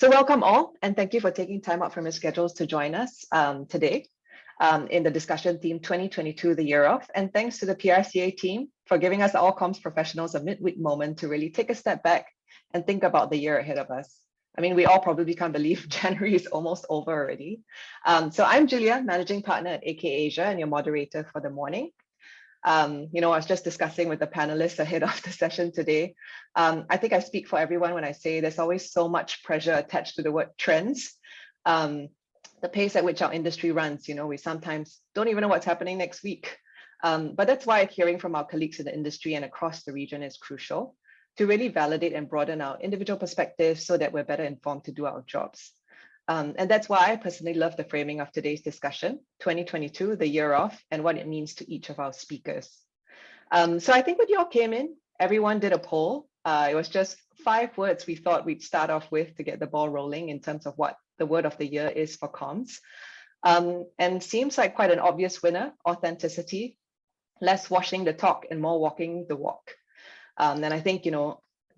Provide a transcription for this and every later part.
So welcome all, and thank you for taking time out from your schedules to join us today in the discussion theme 2022, the year of. And thanks to the PRCA team for giving us all comms professionals a midweek moment to really take a step back and think about the year ahead of us. I mean, we all probably can't believe January is almost over already. So I'm Julia, Managing Partner at AK Asia and your moderator for the morning. I was just discussing with the panelists ahead of the session today. I think I speak for everyone when I say there's always so much pressure attached to the word trends. The pace at which our industry runs, we sometimes don't even know what's happening next week. But that's why hearing from our colleagues in the industry and across the region is crucial to really validate and broaden our individual perspectives so that we're better informed to do our jobs. And that's why I personally love the framing of today's discussion, 2022, the year of, and what it means to each of our speakers. So I think when you all came in, everyone did a poll. It was just 5 words we thought we'd start off with to get the ball rolling in terms of what the word of the year is for comms. And seems like quite an obvious winner, authenticity, less washing the talk and more walking the walk. And I think,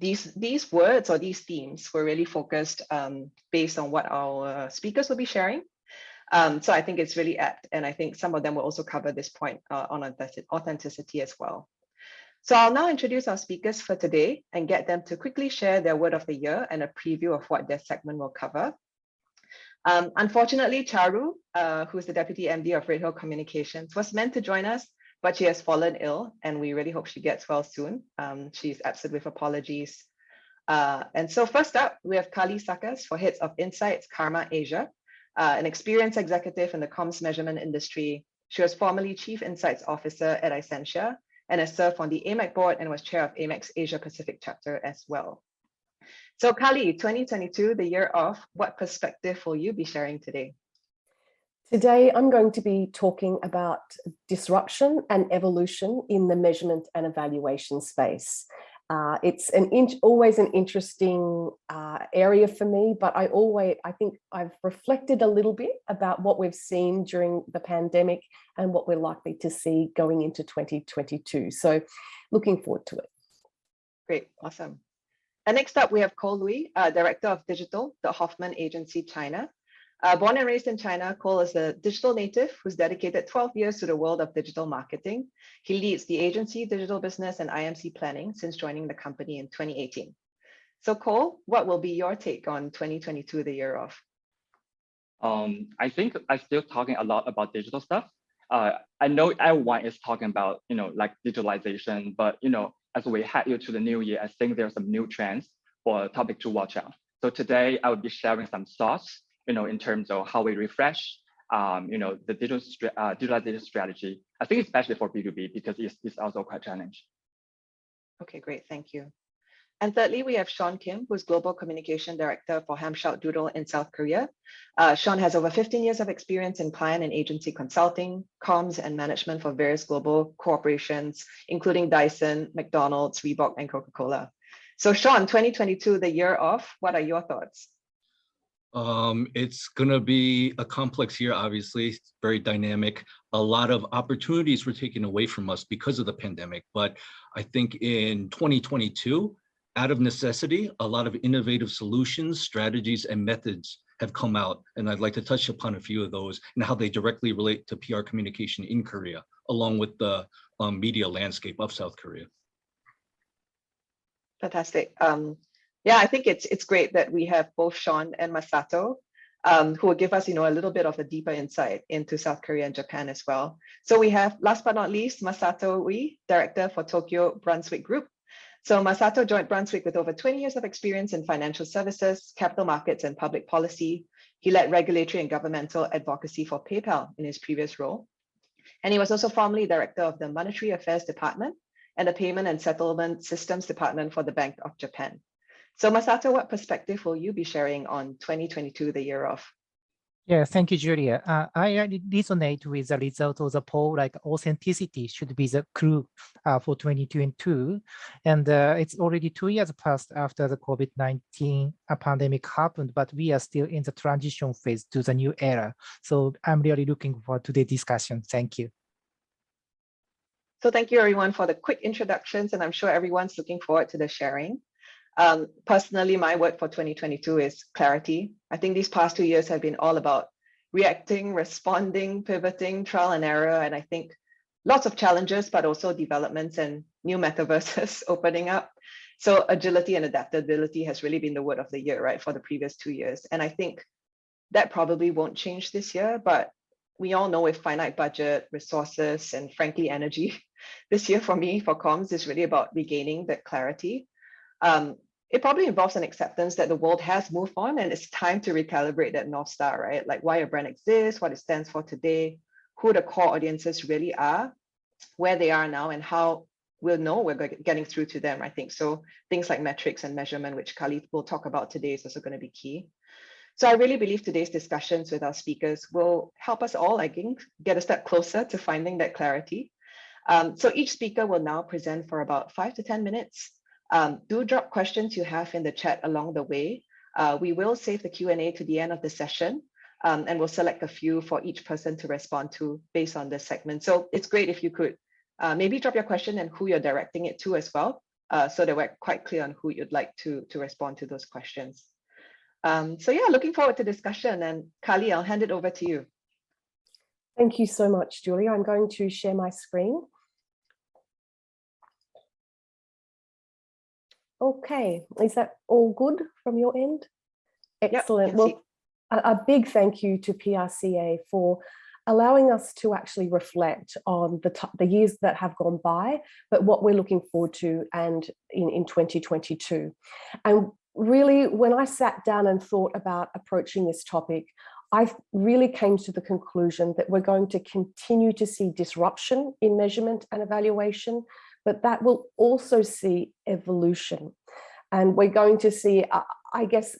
these words or these themes were really focused based on what our speakers will be sharing. So I think it's really apt. And I think some of them will also cover this point on authenticity as well. So I'll now introduce our speakers for today and get them to quickly share their word of the year and a preview of what their segment will cover. Unfortunately, Charu, who's the Deputy MD of Red Hill Communications, was meant to join us, but she has fallen ill and we really hope she gets well soon. She's absent with apologies. And so first up, we have Khali Sakkas for Heads of Insights, CARMA Asia, an experienced executive in the comms measurement industry. She was formerly Chief Insights Officer at Essentia and has served on the AMAC board and was chair of AMAC's Asia Pacific chapter as well. So Khali, 2022, the year of, what perspective will you be sharing today? Today, I'm going to be talking about disruption and evolution in the measurement and evaluation space. It's always an interesting area for me, but I think I've reflected a little bit about what we've seen during the pandemic and what we're likely to see going into 2022. So looking forward to it. Great, awesome. And next up, we have Cole Lui, Director of Digital, the Hoffman Agency, China. Born and raised in China, Cole is a digital native who's dedicated 12 years to the world of digital marketing. He leads the agency, digital business, and IMC planning since joining the company in 2018. So Cole, what will be your take on 2022, the year of? I think I'm still talking a lot about digital stuff. I know everyone is talking about, like digitalization, but, as we head into the new year, I think there's some new trends for a topic to watch out. So today I will be sharing some thoughts in terms of how we refresh, the digitalization strategy. I think especially for B2B because it's also quite challenging. Okay, great, thank you. And thirdly, we have Sean Kim, who's Global Communication Director for Hamshout Doodle in South Korea. Sean has over 15 years of experience in client and agency consulting, comms, and management for various global corporations, including Dyson, McDonald's, Reebok, and Coca-Cola. So Sean, 2022, the year of, what are your thoughts? It's going to be a complex year, obviously. It's very dynamic. A lot of opportunities were taken away from us because of the pandemic. But I think in 2022, out of necessity, a lot of innovative solutions, strategies, and methods have come out. And I'd like to touch upon a few of those and how they directly relate to PR communication in Korea, along with the media landscape of South Korea. Fantastic. Yeah, I think it's great that we have both Sean and Masato, who will give us, a little bit of a deeper insight into South Korea and Japan as well. So we have, last but not least, Masato Ui, Director for Tokyo Brunswick Group. So Masato joined Brunswick with over 20 years of experience in financial services, capital markets, and public policy. He led regulatory and governmental advocacy for PayPal in his previous role. And he was also formerly Director of the Monetary Affairs Department and the Payment and Settlement Systems Department for the Bank of Japan. So Masato, what perspective will you be sharing on 2022, the year of? Yeah, thank you, Julia. I resonate with the result of the poll, like authenticity should be the clue for 2022. And it's already 2 years past after the COVID-19 pandemic happened, but we are still in the transition phase to the new era. So I'm really looking forward to the discussion. Thank you. So thank you everyone for the quick introductions, and I'm sure everyone's looking forward to the sharing. Personally, my word for 2022 is clarity. I think these past 2 years have been all about reacting, responding, pivoting, trial and error. And I think lots of challenges, but also developments and new metaverses opening up. So agility and adaptability has really been the word of the year, right, for the previous 2 years. And I think that probably won't change this year, but we all know with finite budget, resources, and frankly, energy, this year for me, for comms, is really about regaining that clarity. It probably involves an acceptance that the world has moved on and it's time to recalibrate that North Star, right? Like why a brand exists, what it stands for today, who the core audiences really are, where they are now, and how we'll know we're getting through to them, I think. So things like metrics and measurement, which Khali will talk about today, is also going to be key. So I really believe today's discussions with our speakers will help us all, I think, get a step closer to finding that clarity. So each speaker will now present for about 5 to 10 minutes. Do drop questions you have in the chat along the way. We will save the Q&A to the end of the session, and we'll select a few for each person to respond to based on this segment. So it's great if you could maybe drop your question and who you're directing it to as well, so that we're quite clear on who you'd like to respond to those questions. So yeah, looking forward to discussion. And Khali, I'll hand it over to you. Thank you so much, Julia. I'm going to share my screen. Okay, is that all good from your end? Excellent. Yep, well, a big thank you to PRCA for allowing us to actually reflect on the years that have gone by, but what we're looking forward to and in 2022. And really, when I sat down and thought about approaching this topic, I really came to the conclusion that we're going to continue to see disruption in measurement and evaluation, but that will also see evolution. And we're going to see, I guess,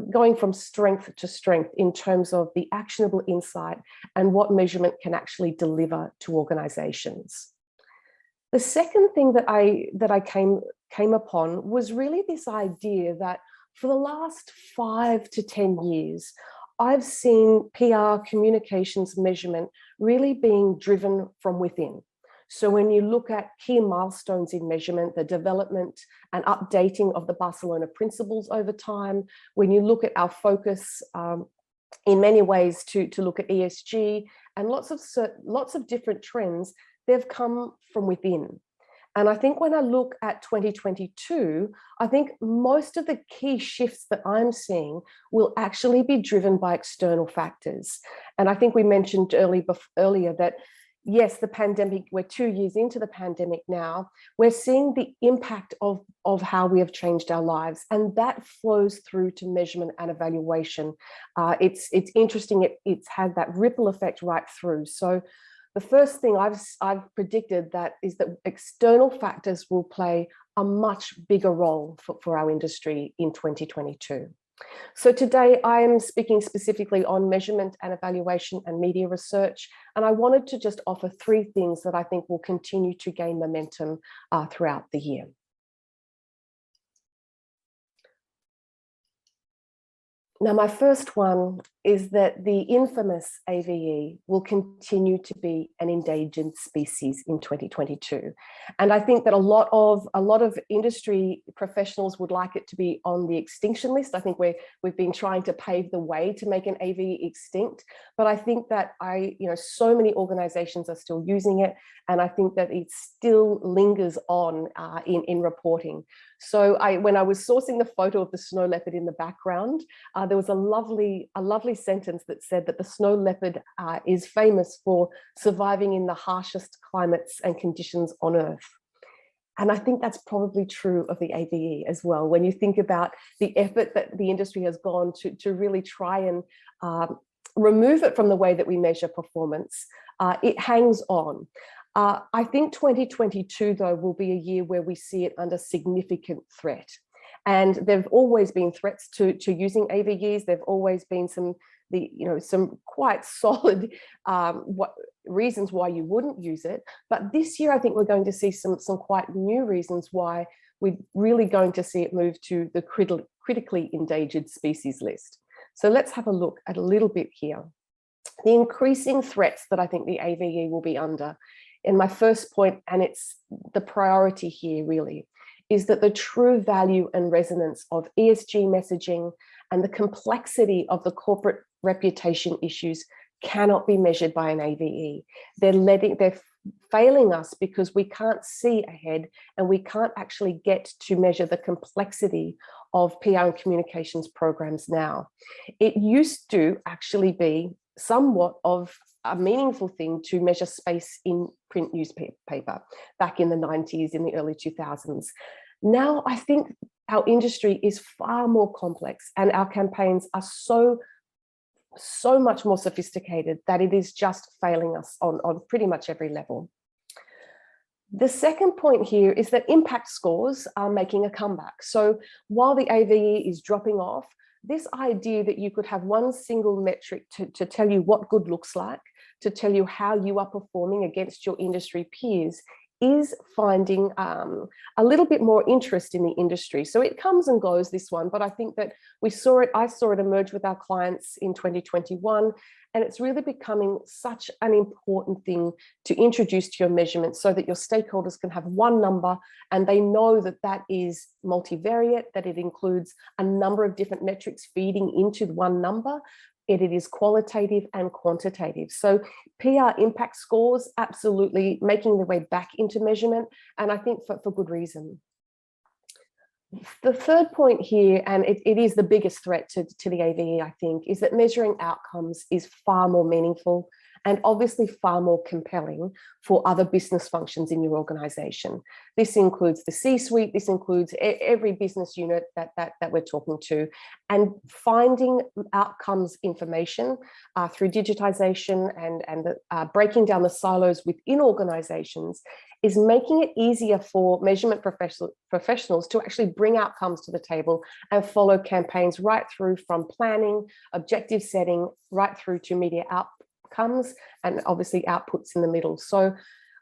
going from strength to strength in terms of the actionable insight and what measurement can actually deliver to organizations. The second thing that I came upon was really this idea that for the last 5 to 10 years, I've seen PR communications measurement really being driven from within. So when you look at key milestones in measurement, the development and updating of the Barcelona principles over time, when you look at our focus in many ways to look at ESG and lots of different trends, they've come from within. And I think when I look at 2022, I think most of the key shifts that I'm seeing will actually be driven by external factors. And I think we mentioned earlier that, yes, the pandemic, we're 2 years into the pandemic now, we're seeing the impact of how we have changed our lives. And that flows through to measurement and evaluation. It's interesting, it's had that ripple effect right through. So the first thing I've predicted is that external factors will play a much bigger role for our industry in 2022. So today I am speaking specifically on measurement and evaluation and media research, and I wanted to just offer 3 things that I think will continue to gain momentum throughout the year. Now, my first one is that the infamous AVE will continue to be an endangered species in 2022. And I think that a lot of industry professionals would like it to be on the extinction list. I think we've been trying to pave the way to make an AVE extinct, but I think that so many organizations are still using it, and I think that it still lingers on in reporting. So when I was sourcing the photo of the snow leopard in the background, there was a lovely sentence that said that the snow leopard is famous for surviving in the harshest climates and conditions on Earth. And I think that's probably true of the AVE as well. When you think about the effort that the industry has gone to really try and remove it from the way that we measure performance, it hangs on. I think 2022, though, will be a year where we see it under significant threat. And there've always been threats to using AVEs. There've always been some quite solid reasons why you wouldn't use it. But this year, I think we're going to see some quite new reasons why we're really going to see it move to the critically endangered species list. So let's have a look at a little bit here. The increasing threats that I think the AVE will be under. And my first point, and it's the priority here really, is that the true value and resonance of ESG messaging and the complexity of the corporate reputation issues cannot be measured by an AVE. They're failing us because we can't see ahead and we can't actually get to measure the complexity of PR and communications programs now. It used to actually be somewhat of a meaningful thing to measure space in print newspaper back in the 90s, in the early 2000s. Now, I think our industry is far more complex and our campaigns are so much more sophisticated that it is just failing us on pretty much every level. The second point here is that impact scores are making a comeback. So while the AVE is dropping off, this idea that you could have one single metric to tell you what good looks like, to tell you how you are performing against your industry peers, is finding a little bit more interest in the industry. So it comes and goes, this one, but I think that I saw it emerge with our clients in 2021, and it's really becoming such an important thing to introduce to your measurement so that your stakeholders can have one number and they know that that is multivariate, that it includes a number of different metrics feeding into one number. It is qualitative and quantitative. So PR impact scores absolutely making their way back into measurement, and I think for good reason. The third point here, and it is the biggest threat to the AVE, I think, is that measuring outcomes is far more meaningful and obviously far more compelling for other business functions in your organization. This includes the C-suite, this includes every business unit that we're talking to, and finding outcomes information through digitization and breaking down the silos within organizations is making it easier for measurement professionals to actually bring outcomes to the table and follow campaigns right through from planning, objective setting, right through to media outcomes and obviously outputs in the middle. So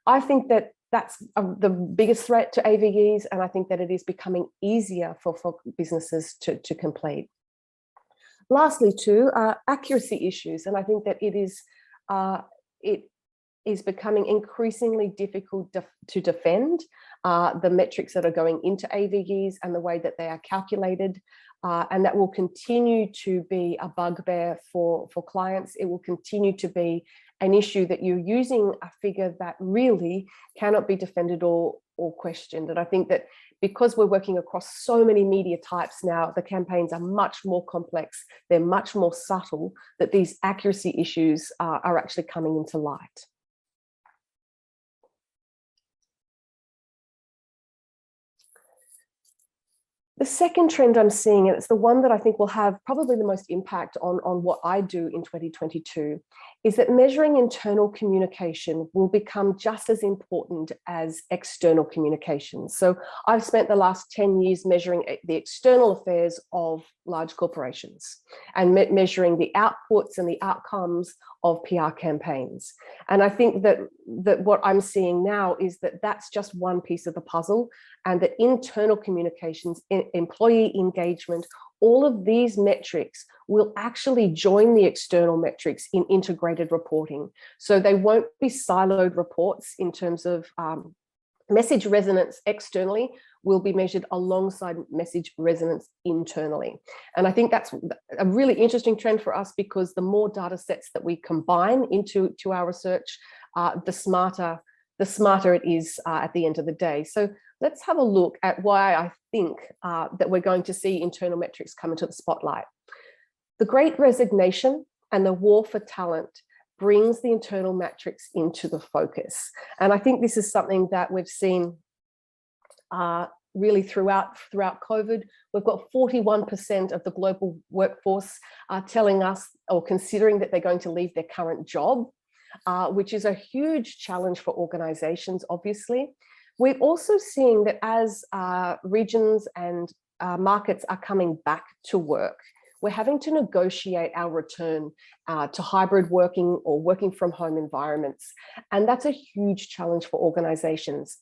I think that that's the biggest threat to AVEs, and I think that it is becoming easier for businesses to complete. Lastly, too, accuracy issues, and I think that it is becoming increasingly difficult to defend the metrics that are going into AVEs and the way that they are calculated. And that will continue to be a bugbear for clients. It will continue to be an issue that you're using a figure that really cannot be defended or questioned. And I think that because we're working across so many media types now, the campaigns are much more complex, they're much more subtle, that these accuracy issues are actually coming into light. The second trend I'm seeing, and it's the one that I think will have probably the most impact on what I do in 2022, is that measuring internal communication will become just as important as external communication. So I've spent the last 10 years measuring the external affairs of large corporations and measuring the outputs and the outcomes of PR campaigns. And I think that what I'm seeing now is that that's just one piece of the puzzle, and that internal communications, employee engagement, all of these metrics will actually join the external metrics in integrated reporting. So they won't be siloed reports in terms of message resonance externally will be measured alongside message resonance internally. And I think that's a really interesting trend for us, because the more data sets that we combine into our research, the smarter it is at the end of the day. So let's have a look at why I think that we're going to see internal metrics come into the spotlight. The Great Resignation and the war for talent brings the internal metrics into the focus. And I think this is something that we've seen really throughout COVID. We've got 41% of the global workforce telling us or considering that they're going to leave their current job, which is a huge challenge for organizations, obviously. We're also seeing that as regions and markets are coming back to work, we're having to negotiate our return to hybrid working or working from home environments. And that's a huge challenge for organizations.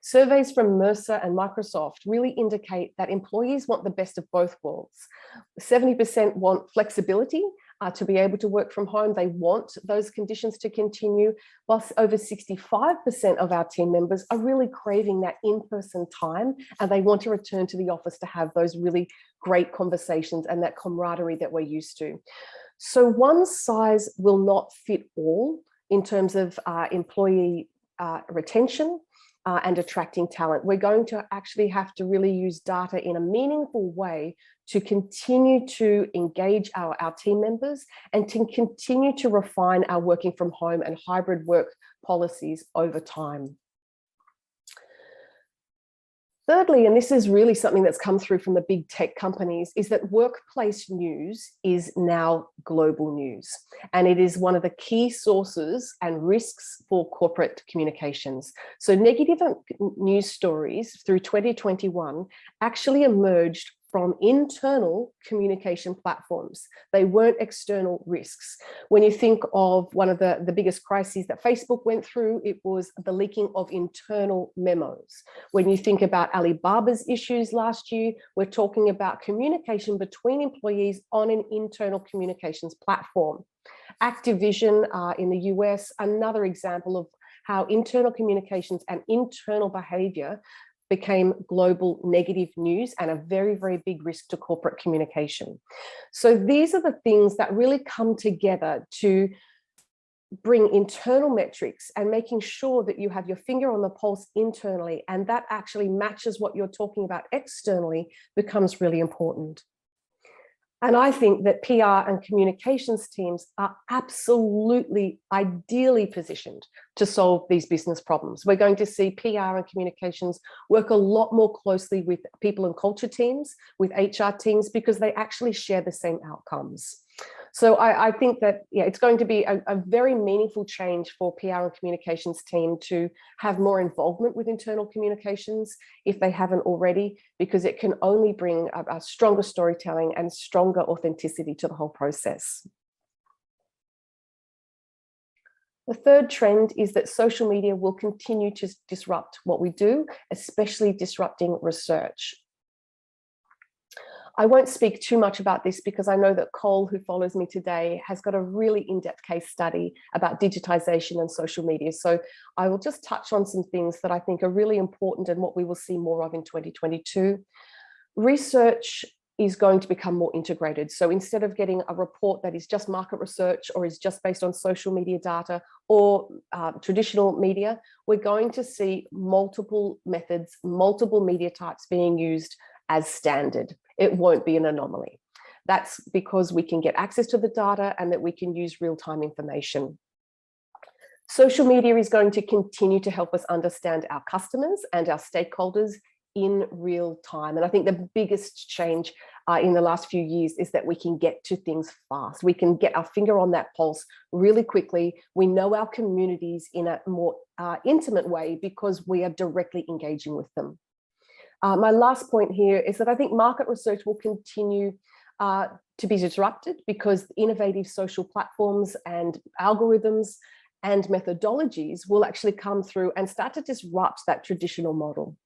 Surveys from Mercer and Microsoft really indicate that employees want the best of both worlds. 70% want flexibility to be able to work from home. They want those conditions to continue, whilst over 65% of our team members are really craving that in-person time, and they want to return to the office to have those really great conversations and that camaraderie that we're used to. So one size will not fit all in terms of employee retention and attracting talent. We're going to actually have to really use data in a meaningful way to continue to engage our team members and to continue to refine our working from home and hybrid work policies over time. Thirdly, and this is really something that's come through from the big tech companies, is that workplace news is now global news. And it is one of the key sources and risks for corporate communications. So negative news stories through 2021 actually emerged from internal communication platforms. They weren't external risks. When you think of one of the biggest crises that Facebook went through, it was the leaking of internal memos. When you think about Alibaba's issues last year, we're talking about communication between employees on an internal communications platform. Activision in the US, another example of how internal communications and internal behavior became global negative news and a very, very big risk to corporate communication. So these are the things that really come together to bring internal metrics and making sure that you have your finger on the pulse internally, and that actually matches what you're talking about externally becomes really important. And I think that PR and communications teams are absolutely ideally positioned to solve these business problems. We're going to see PR and communications work a lot more closely with people and culture teams, with HR teams, because they actually share the same outcomes. So I think that, yeah, it's going to be a very meaningful change for PR and communications team to have more involvement with internal communications if they haven't already, because it can only bring a stronger storytelling and stronger authenticity to the whole process. The third trend is that social media will continue to disrupt what we do, especially disrupting research. I won't speak too much about this because I know that Cole, who follows me today, has got a really in-depth case study about digitization and social media. So I will just touch on some things that I think are really important and what we will see more of in 2022. Research is going to become more integrated. So instead of getting a report that is just market research or is just based on social media data or traditional media, we're going to see multiple methods, multiple media types being used as standard. It won't be an anomaly. That's because we can get access to the data and that we can use real-time information. Social media is going to continue to help us understand our customers and our stakeholders in real time. And I think the biggest change in the last few years is that we can get to things fast. We can get our finger on that pulse really quickly. We know our communities in a more intimate way because we are directly engaging with them. My last point here is that I think market research will continue to be disrupted because innovative social platforms and algorithms and methodologies will actually come through and start to disrupt that traditional model.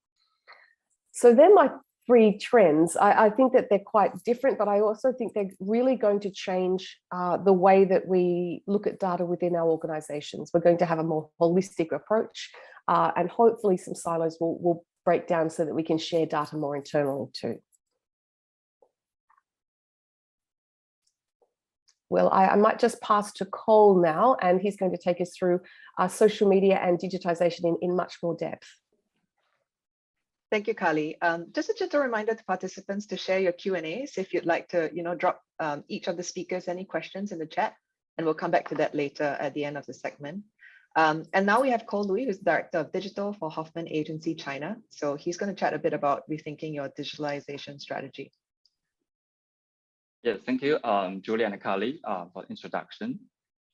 So they're my three trends. I think that they're quite different, but I also think they're really going to change the way that we look at data within our organizations. We're going to have a more holistic approach and hopefully some silos will break down so that we can share data more internally too. Well, I might just pass to Cole now, and he's going to take us through social media and digitization in much more depth. Thank you, Khali. Just a gentle reminder to participants to share your Q&As if you'd like to, drop each of the speakers any questions in the chat, and we'll come back to that later at the end of the segment. And now we have Cole Louis, who's Director of Digital for Hoffman Agency China. So he's going to chat a bit about rethinking your digitalization strategy. Yes, thank you, Julia and Khali, for the introduction.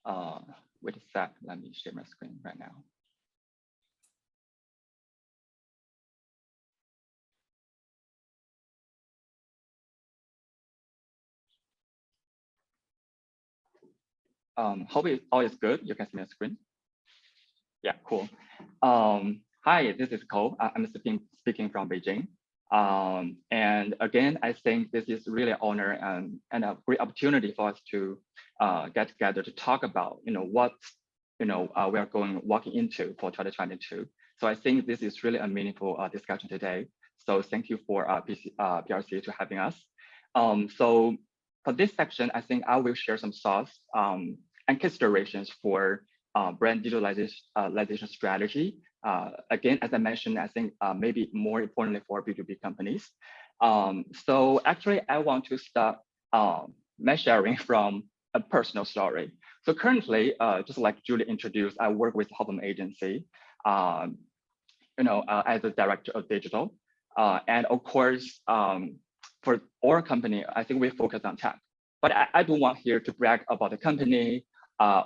Wait a sec, let me share my screen right now. Hope all is good. You can see my screen. Yeah, cool. Hi, this is Cole. I'm speaking from Beijing. And again, I think this is really an honor and a great opportunity for us to get together to talk about, what, we are walking into for 2022. So I think this is really a meaningful discussion today. So thank you for PRCA to having us. So for this section, I think I will share some thoughts and considerations for brand digitalization strategy. Again, as I mentioned, I think maybe more importantly for B2B companies. So actually, I want to start my sharing from a personal story. So currently, just like Julie introduced, I work with Hoffman agency, as a director of digital. And of course, for our company, I think we focus on tech. But I don't want here to brag about the company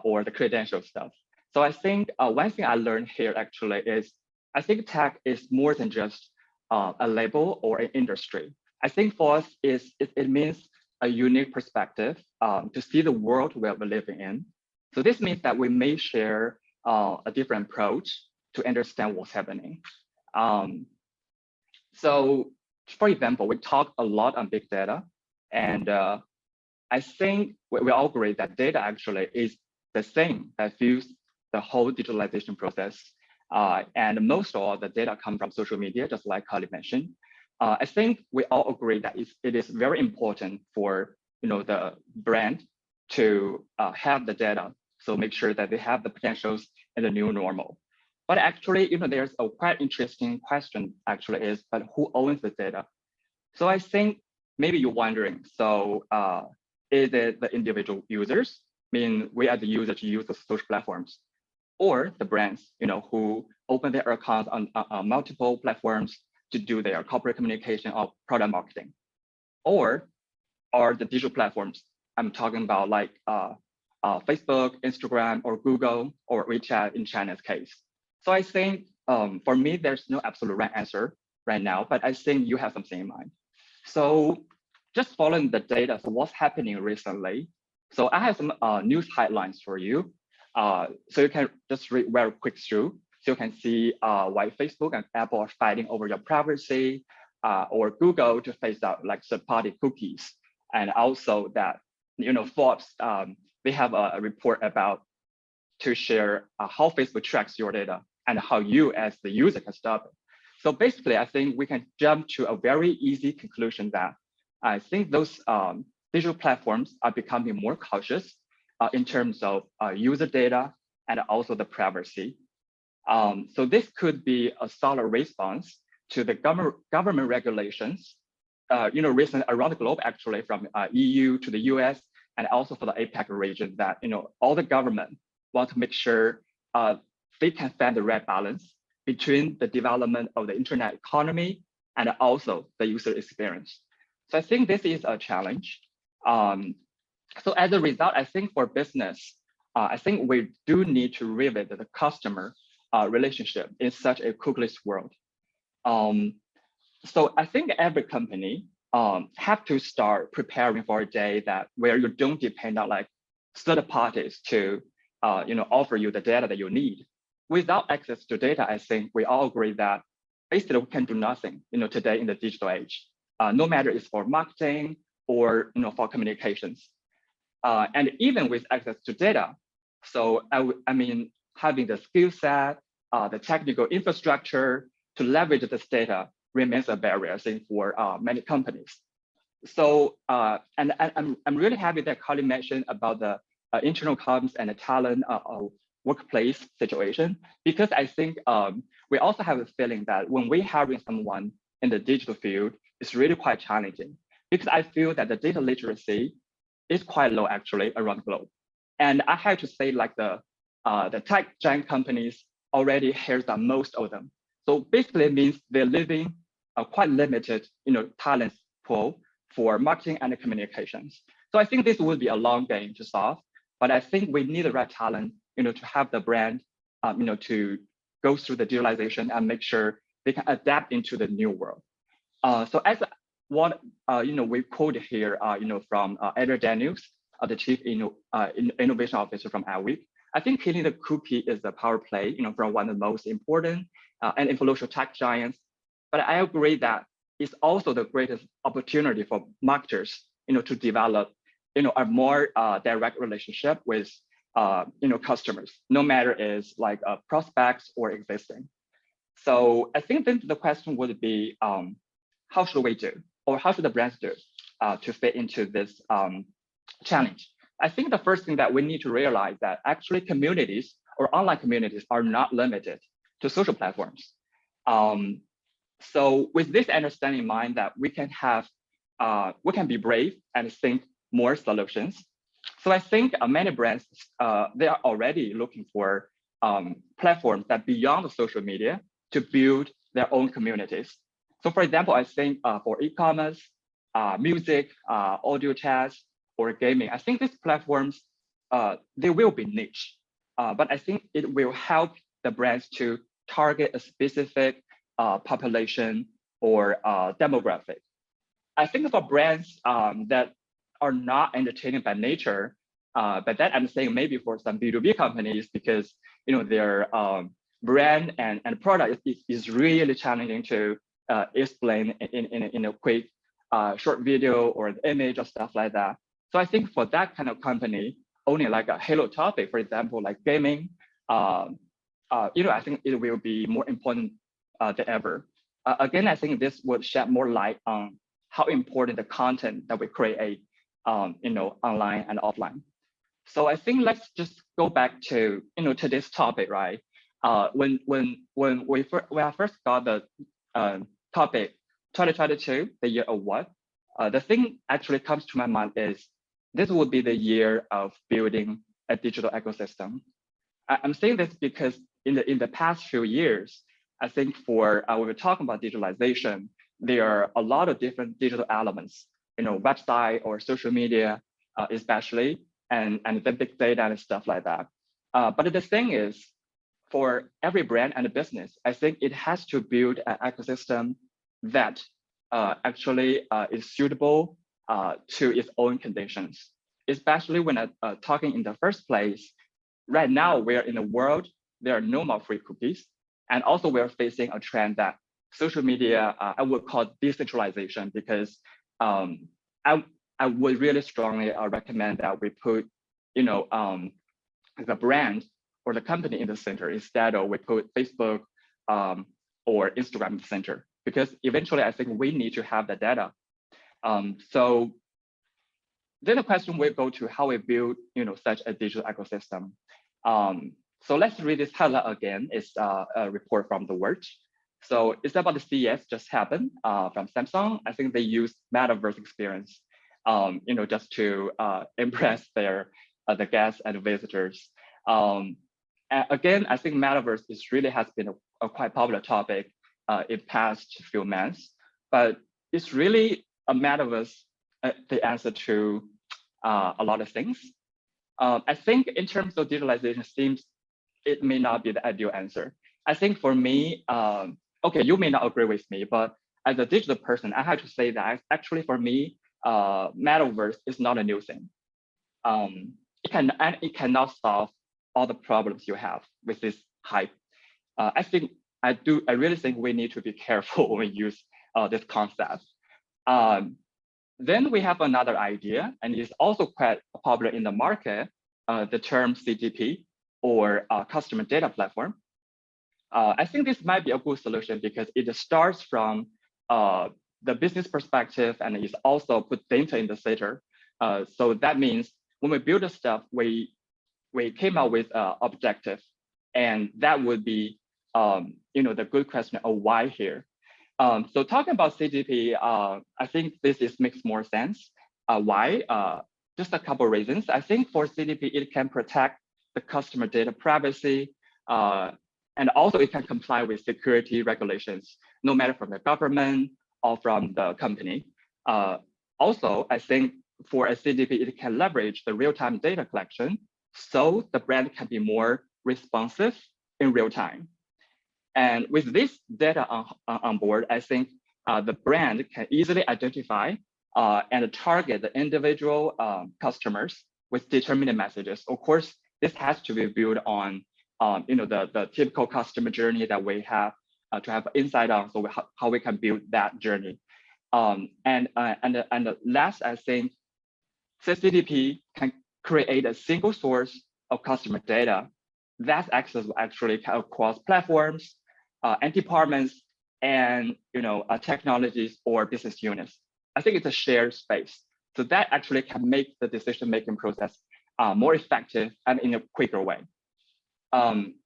or the credential stuff. So I think one thing I learned here actually is, I think tech is more than just a label or an industry. I think for us, it means a unique perspective to see the world we're living in. So this means that we may share a different approach to understand what's happening. So for example, we talk a lot on big data, and I think we all agree that data actually is the thing that fuels the whole digitalization process. And most of all, the data come from social media, just like Khali mentioned. I think we all agree that it is very important for the brand to have the data, so make sure that they have the potentials in the new normal. But actually, there's a quite interesting question actually is, but who owns the data? So I think maybe you're wondering, so is it the individual users? I mean, we as the users use the social platforms, or the brands, who open their accounts on multiple platforms to do their corporate communication or product marketing, or the digital platforms. I'm talking about like Facebook, Instagram, or Google, or WeChat in China's case. So I think for me, there's no absolute right answer right now, but I think you have something in mind. So just following the data, so what's happening recently? So I have some news headlines for you. So you can just read very quick through. So you can see why Facebook and Apple are fighting over your privacy, or Google to phase out like third-party cookies. And also that, Forbes, they have a report about to share how Facebook tracks your data and how you as the user can stop it. So basically, I think we can jump to a very easy conclusion that I think those digital platforms are becoming more cautious in terms of user data and also the privacy. So this could be a solid response to the government regulations, recently around the globe, actually from EU to the US, and also for the APAC region, that all the government want to make sure they can find the right balance between the development of the internet economy and also the user experience. So I think this is a challenge. So as a result, I think for business, I think we do need to revisit the customer relationship in such a cookieless world. So I think every company have to start preparing for a day where you don't depend on like third parties to offer you the data that you need. Without access to data, I think we all agree that basically we can do nothing today in the digital age, no matter it's for marketing or for communications. And even with access to data, so I mean, having the skill set, the technical infrastructure to leverage this data remains a barrier, I think, for many companies. So, and I'm really happy that Khali mentioned about the internal comms and the talent workplace situation, because I think we also have a feeling that when we're hiring someone in the digital field, it's really quite challenging, because I feel that the data literacy is quite low actually around the globe. And I have to say, like the tech giant companies already hears that most of them. So basically it means they're living a quite limited talent pool for marketing and communications. So I think this would be a long game to solve, but I think we need the right talent to have the brand to go through the digitalization and make sure they can adapt into the new world. So as what we quoted here from Edward Daniels, the Chief Innovation Officer from Adweek, I think killing the cookie is a power play from one of the most important and influential tech giants. But I agree that it's also the greatest opportunity for marketers to develop a more direct relationship with customers, no matter is like prospects or existing. So I think then the question would be, how should we do, or how should the brands do to fit into this challenge? I think the first thing that we need to realize that actually communities or online communities are not limited to social platforms. So with this understanding in mind, that we can be brave and think more solutions. So I think many brands, they are already looking for platforms that beyond the social media to build their own communities. So for example, I think for e-commerce, music, audio chat, or gaming, I think these platforms, they will be niche, but I think it will help the brands to target a specific population or demographic. I think for brands that are not entertaining by nature, but that I'm saying maybe for some B2B companies, because their brand and product is really challenging to explain in a quick short video or an image or stuff like that. So I think for that kind of company, only like a halo topic, for example, like gaming, I think it will be more important than ever. Again, I think this would shed more light on how important the content that we create, online and offline. So I think let's just go back to to this topic, right? When I first got the topic 2022, the year of what, the thing actually comes to my mind is this would be the year of building a digital ecosystem. I'm saying this because in the past few years, I think when we're talking about digitalization, there are a lot of different digital elements, website or social media, especially, and the big data and stuff like that. But the thing is, for every brand and business, I think it has to build an ecosystem that actually is suitable to its own conditions, especially when talking in the first place. Right now, we're in a world, there are no more free cookies. And also we're facing a trend that social media, I would call decentralization, because I would really strongly recommend that we put, the brand or the company in the center instead of we put Facebook or Instagram in the center, because eventually I think we need to have the data. So then the question will go to how we build, such a digital ecosystem. So let's read this headline again. It's a report from The Verge. So it's about the CES just happened from Samsung. I think they used Metaverse experience, just to impress the guests and visitors. Again, I think Metaverse really has been a quite popular topic in past few months, but it's really a Metaverse, the answer to a lot of things. I think in terms of digitalization, seems it may not be the ideal answer. I think for me, okay, you may not agree with me, but as a digital person, I have to say that actually for me, Metaverse is not a new thing. It cannot solve all the problems you have with this hype. I really think we need to be careful when we use this concept. Then we have another idea, and it's also quite popular in the market, the term CDP, or customer data platform. I think this might be a good solution because it starts from the business perspective, and it also put data in the center. So that means when we build the stuff, we came out with objective, and that would be the good question of why here. So talking about CDP, I think this makes more sense. Why? Just a couple of reasons. I think for CDP, it can protect the customer data privacy, and also it can comply with security regulations, no matter from the government or from the company. Also, I think for a CDP, it can leverage the real-time data collection, so the brand can be more responsive in real time. And with this data on board, I think the brand can easily identify and target the individual customers with determined messages. Of course, this has to be built on the typical customer journey that we have to have insight on, so how we can build that journey. And last, I think So CDP can create a single source of customer data that's accessible actually across platforms, and departments, and technologies or business units. I think it's a shared space. So that actually can make the decision-making process more effective and in a quicker way.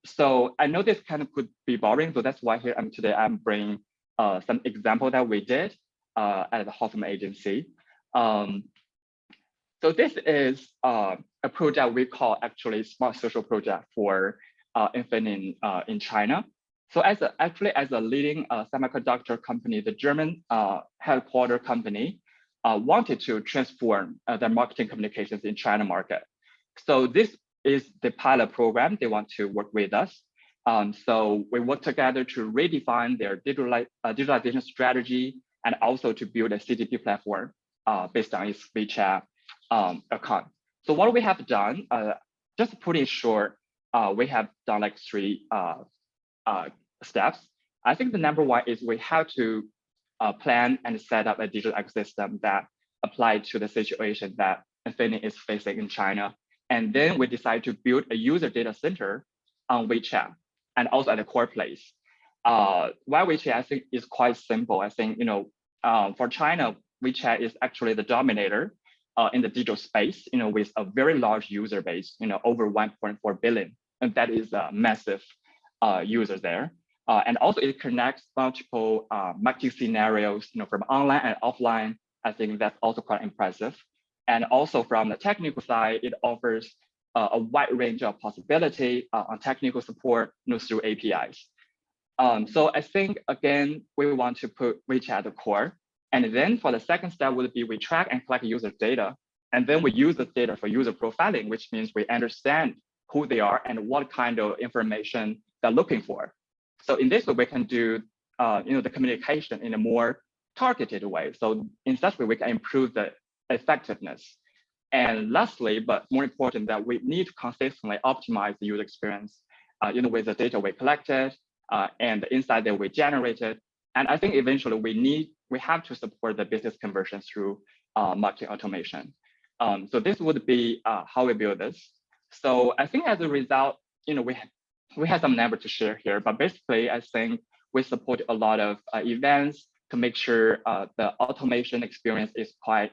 So I know this kind of could be boring, so that's why here today I'm bringing some example that we did at the Hoffman agency. So this is a project we call actually Smart Social Project for Infineon in China. So as a leading semiconductor company, the German headquarter company wanted to transform their marketing communications in China market. So this is the pilot program. They want to work with us. So we work together to redefine their digitalization strategy and also to build a CDP platform based on its WeChat account. So what we have done, just to put it short, we have done like 3 steps. I think the number 1 is we have to plan and set up a digital ecosystem that apply to the situation that Infineon is facing in China. And then we decide to build a user data center on WeChat and also at the core place. Why WeChat, I think, is quite simple. I think, for China, WeChat is actually the dominator in the digital space, with a very large user base, over 1.4 billion. And that is a massive user there. And also it connects multiple marketing scenarios, from online and offline. I think that's also quite impressive. And also from the technical side, it offers a wide range of possibility on technical support through APIs. So I think, again, we want to put WeChat at the core. And then for the second step would be we track and collect user data. And then we use the data for user profiling, which means we understand who they are and what kind of information they're looking for. So in this way, we can do the communication in a more targeted way. So in such way, we can improve the effectiveness. And lastly, but more important, that we need to consistently optimize the user experience, with the data we collected and the insight that we generated. And I think eventually we have to support the business conversion through marketing automation. So this would be how we build this. So I think as a result, we have some numbers to share here, but basically I think we support a lot of events to make sure the automation experience is quite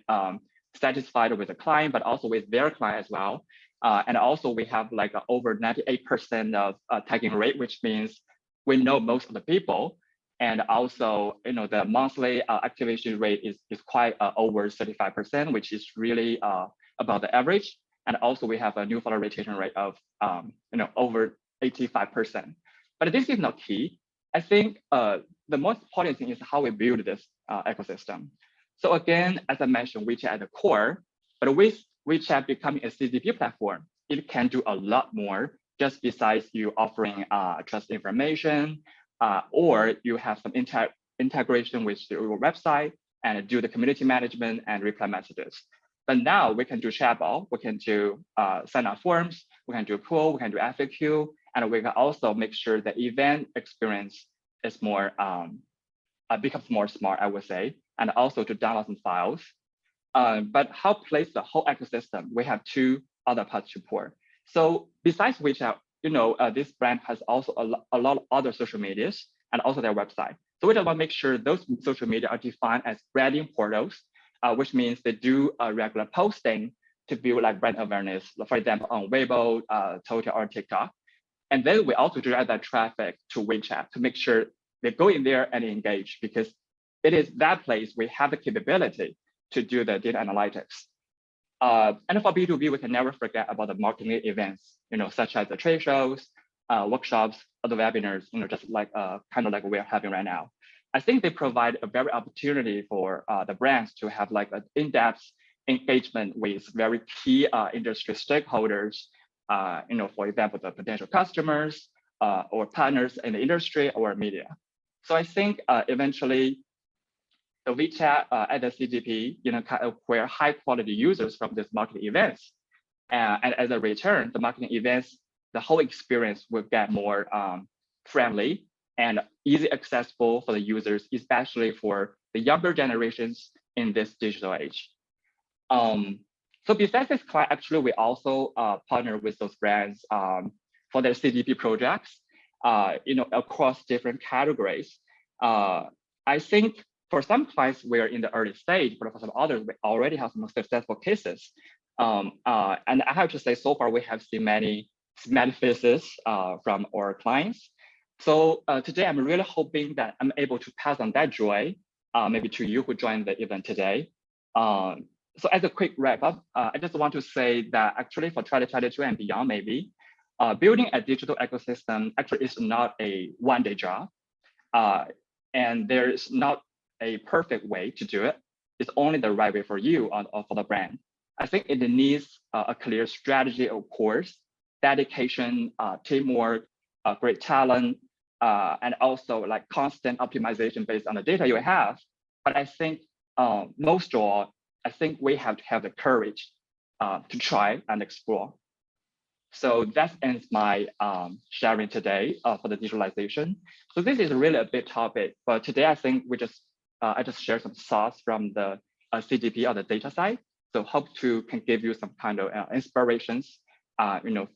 satisfied with the client, but also with their client as well. And also we have like over 98% of tagging rate, which means we know most of the people. And also, the monthly activation rate is quite over 35%, which is really about the average. And also we have a new follower retention rate of over 85%. But this is not key. I think the most important thing is how we build this ecosystem. So again, as I mentioned, WeChat at the core, but with WeChat becoming a CDP platform, it can do a lot more just besides you offering trust information, or you have some integration with your website and do the community management and reply messages. But now we can do chatbot, we can do sign up forms, we can do poll, we can do FAQ, and we can also make sure the event experience is more becomes more smart, I would say, and also to download some files. But how place the whole ecosystem? We have 2 other parts to support. So besides WeChat, this brand has also a lot of other social medias and also their website. So we just want to make sure those social media are defined as branding portals, which means they do regular posting to build like brand awareness, for example, on Weibo, Total, or TikTok. And then we also direct that traffic to WeChat to make sure they go in there and engage, because it is that place we have the capability to do the data analytics. And for B2B, we can never forget about the marketing events, such as the trade shows, workshops, other webinars, just like kind of like we're having right now. I think they provide a very opportunity for the brands to have like an in-depth engagement with very key industry stakeholders, for example, the potential customers or partners in the industry or media. So I think eventually the WeChat at the CDP, can acquire high quality users from these marketing events. And as a return, the marketing events, the whole experience will get more friendly and easy accessible for the users, especially for the younger generations in this digital age. So besides this client, actually, we also partner with those brands for their CDP projects, across different categories. I think for some clients, we're in the early stage, but for some others, we already have some successful cases. And I have to say, so far, we have seen many faces from our clients. So today, I'm really hoping that I'm able to pass on that joy, maybe to you who joined the event today. So as a quick wrap up, I just want to say that actually for 2022 and beyond, maybe, building a digital ecosystem actually is not a one-day job. And there is not a perfect way to do it. It's only the right way for you or for the brand. I think it needs a clear strategy, of course, dedication, teamwork, great talent, and also like constant optimization based on the data you have. But I think most of all, I think we have to have the courage to try and explore. So that ends my sharing today for the digitalization. So this is really a big topic, but today I think I just shared some thoughts from the CDP or the data side. So hope to can give you some kind of inspirations,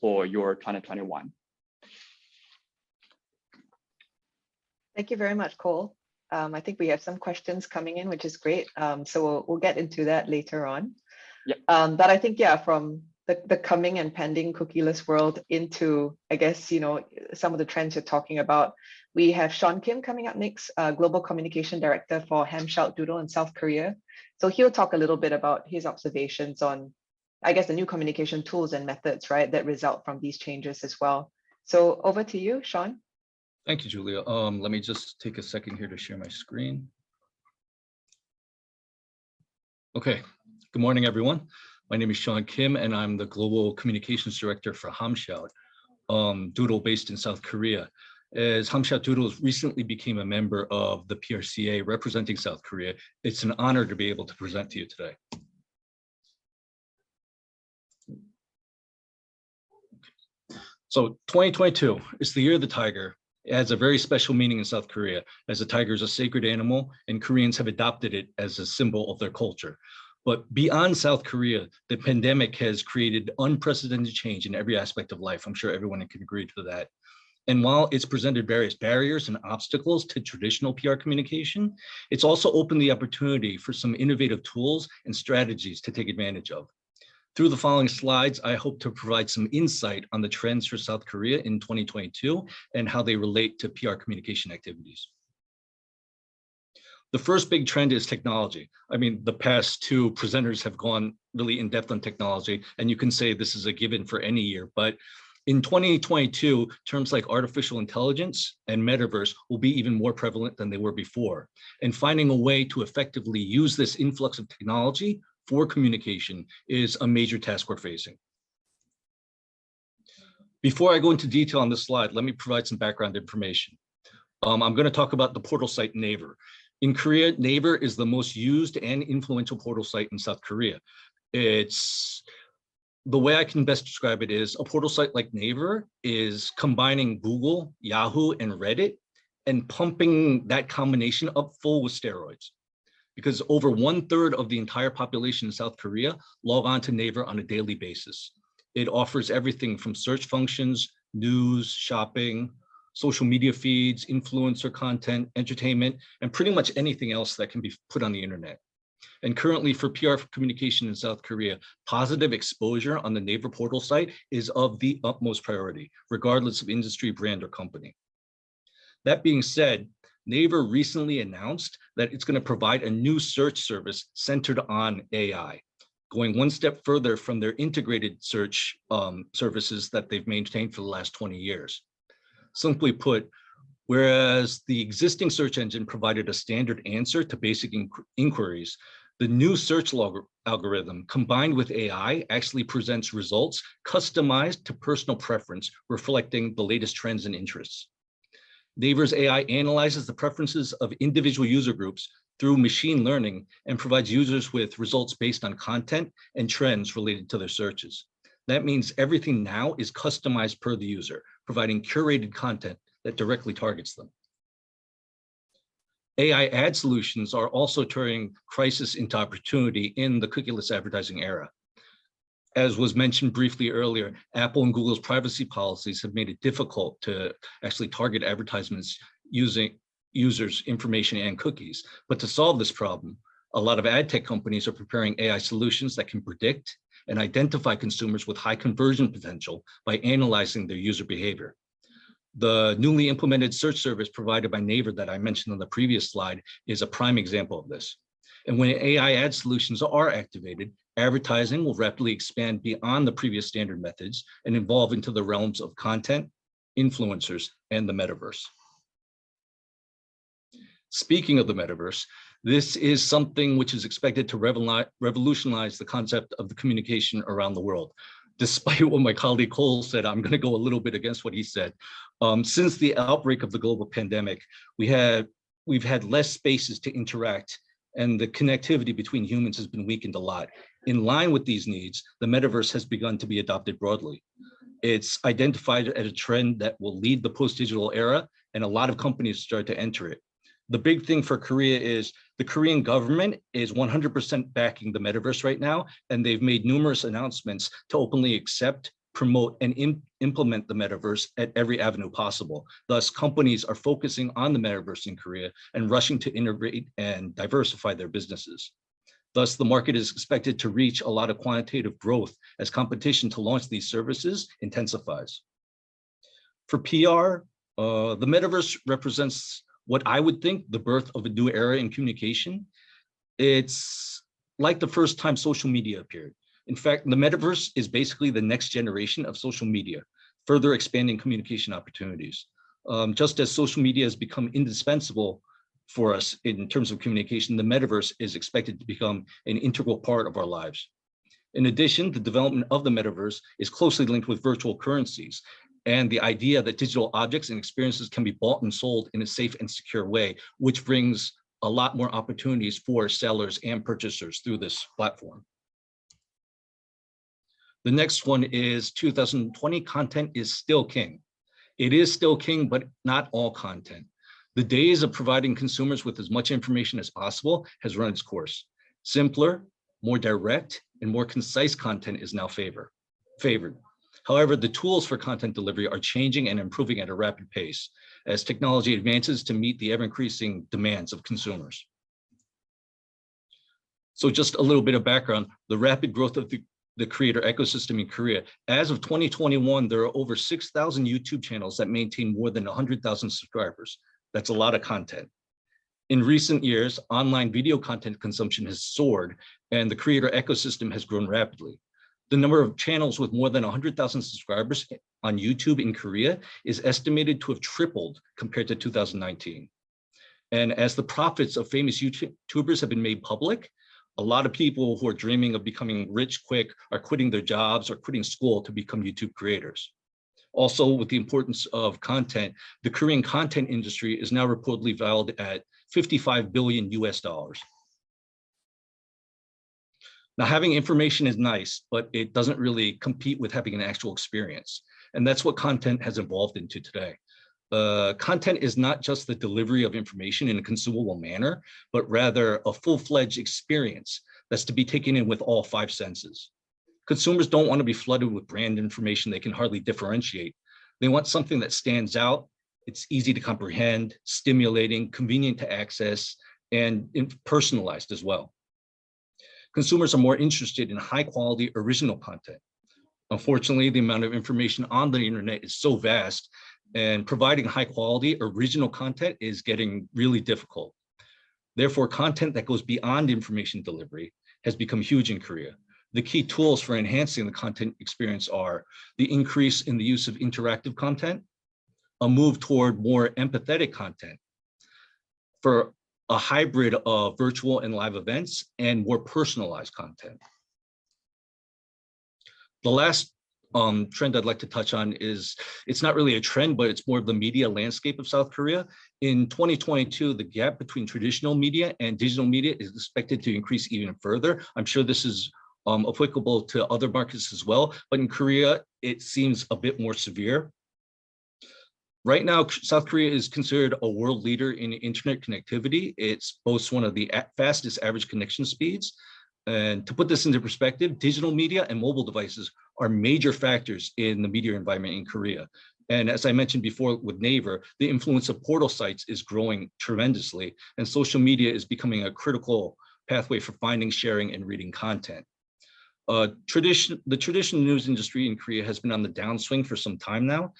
for your 2021. Thank you very much, Cole. I think we have some questions coming in, which is great. So we'll get into that later on. Yep. But I think, yeah, from the coming and pending cookieless world into, I guess, some of the trends you're talking about. We have Sean Kim coming up next, Global Communication Director for Ham Shout Doodle in South Korea. So he'll talk a little bit about his observations on, I guess, the new communication tools and methods, right, that result from these changes as well. So over to you, Sean. Thank you, Julia. Let me just take a second here to share my screen. Okay, good morning, everyone. My name is Sean Kim, and I'm the Global Communications Director for Ham Shout Doodle based in South Korea. As Ham Shout Doodles recently became a member of the PRCA representing South Korea, it's an honor to be able to present to you today. So 2022 is the year of the tiger. It has a very special meaning in South Korea, as the tiger is a sacred animal and Koreans have adopted it as a symbol of their culture. But beyond South Korea, the pandemic has created unprecedented change in every aspect of life. I'm sure everyone can agree to that. And while it's presented various barriers and obstacles to traditional PR communication, it's also opened the opportunity for some innovative tools and strategies to take advantage of. Through the following slides, I hope to provide some insight on the trends for South Korea in 2022 and how they relate to PR communication activities. The first big trend is technology. I mean, the past two presenters have gone really in depth on technology, and you can say this is a given for any year, but in 2022, terms like artificial intelligence and Metaverse will be even more prevalent than they were before. And finding a way to effectively use this influx of technology for communication is a major task we're facing. Before I go into detail on this slide, let me provide some background information. I'm going to talk about the portal site Naver. In Korea, Naver is the most used and influential portal site in South Korea. The way I can best describe it is a portal site like Naver is combining Google, Yahoo, and Reddit and pumping that combination up full with steroids. Because over 1/3 of the entire population in South Korea log on to Naver on a daily basis. It offers everything from search functions, news, shopping, social media feeds, influencer content, entertainment, and pretty much anything else that can be put on the internet. And currently for PR communication in South Korea, positive exposure on the Naver portal site is of the utmost priority, regardless of industry, brand, or company. That being said, Naver recently announced that it's going to provide a new search service centered on AI, going one step further from their integrated search services that they've maintained for the last 20 years. Simply put, whereas the existing search engine provided a standard answer to basic inquiries, the new search algorithm combined with AI actually presents results customized to personal preference, reflecting the latest trends and interests. Naver's AI analyzes the preferences of individual user groups through machine learning and provides users with results based on content and trends related to their searches. That means everything now is customized per the user, providing curated content that directly targets them. AI ad solutions are also turning crisis into opportunity in the cookieless advertising era. As was mentioned briefly earlier, Apple and Google's privacy policies have made it difficult to actually target advertisements using users' information and cookies. But to solve this problem, a lot of ad tech companies are preparing AI solutions that can predict and identify consumers with high conversion potential by analyzing their user behavior. The newly implemented search service provided by Naver that I mentioned on the previous slide is a prime example of this. And when AI ad solutions are activated, advertising will rapidly expand beyond the previous standard methods and evolve into the realms of content, influencers, and the metaverse. Speaking of the metaverse, this is something which is expected to revolutionize the concept of the communication around the world. Despite what my colleague Cole said, I'm going to go a little bit against what he said. Since the outbreak of the global pandemic, we've had less spaces to interact, and the connectivity between humans has been weakened a lot. In line with these needs, the metaverse has begun to be adopted broadly. It's identified as a trend that will lead the post-digital era, and a lot of companies start to enter it. The big thing for Korea is the Korean government is 100% backing the metaverse right now, and they've made numerous announcements to openly accept, promote, and implement the metaverse at every avenue possible. Thus, companies are focusing on the metaverse in Korea and rushing to innovate and diversify their businesses. Thus, the market is expected to reach a lot of quantitative growth as competition to launch these services intensifies. For PR, the metaverse represents what I would think the birth of a new era in communication. It's like the first time social media appeared. In fact, the metaverse is basically the next generation of social media, further expanding communication opportunities. Just as social media has become indispensable for us in terms of communication, the metaverse is expected to become an integral part of our lives. In addition, the development of the metaverse is closely linked with virtual currencies and the idea that digital objects and experiences can be bought and sold in a safe and secure way, which brings a lot more opportunities for sellers and purchasers through this platform. The next one is 2020 content is still king. It is still king, but not all content. The days of providing consumers with as much information as possible has run its course. Simpler, more direct, and more concise content is now favored. However, the tools for content delivery are changing and improving at a rapid pace as technology advances to meet the ever-increasing demands of consumers. So just a little bit of background, the rapid growth of the creator ecosystem in Korea. As of 2021, there are over 6,000 YouTube channels that maintain more than 100,000 subscribers. That's a lot of content. In recent years, online video content consumption has soared and the creator ecosystem has grown rapidly. The number of channels with more than 100,000 subscribers on YouTube in Korea is estimated to have tripled compared to 2019. And as the profits of famous YouTubers have been made public, a lot of people who are dreaming of becoming rich quick are quitting their jobs or quitting school to become YouTube creators. Also, with the importance of content, the Korean content industry is now reportedly valued at $55 billion US. Now, having information is nice, but it doesn't really compete with having an actual experience. And that's what content has evolved into today. Content is not just the delivery of information in a consumable manner, but rather a full-fledged experience that's to be taken in with all 5 senses. Consumers don't want to be flooded with brand information they can hardly differentiate. They want something that stands out, it's easy to comprehend, stimulating, convenient to access, and personalized as well. Consumers are more interested in high quality original content. Unfortunately, the amount of information on the internet is so vast and providing high quality original content is getting really difficult. Therefore, content that goes beyond information delivery has become huge in Korea. The key tools for enhancing the content experience are the increase in the use of interactive content, a move toward more empathetic content, for a hybrid of virtual and live events, and more personalized content. The last trend I'd like to touch on is, it's not really a trend, but it's more of the media landscape of South Korea. In 2022, the gap between traditional media and digital media is expected to increase even further. I'm sure this is applicable to other markets as well, but in Korea, it seems a bit more severe. Right now, South Korea is considered a world leader in internet connectivity. It boasts one of the fastest average connection speeds. And to put this into perspective, digital media and mobile devices are major factors in the media environment in Korea. And as I mentioned before with Naver, the influence of portal sites is growing tremendously, and social media is becoming a critical pathway for finding, sharing, and reading content. The traditional news industry in Korea has been on the downswing for some time now.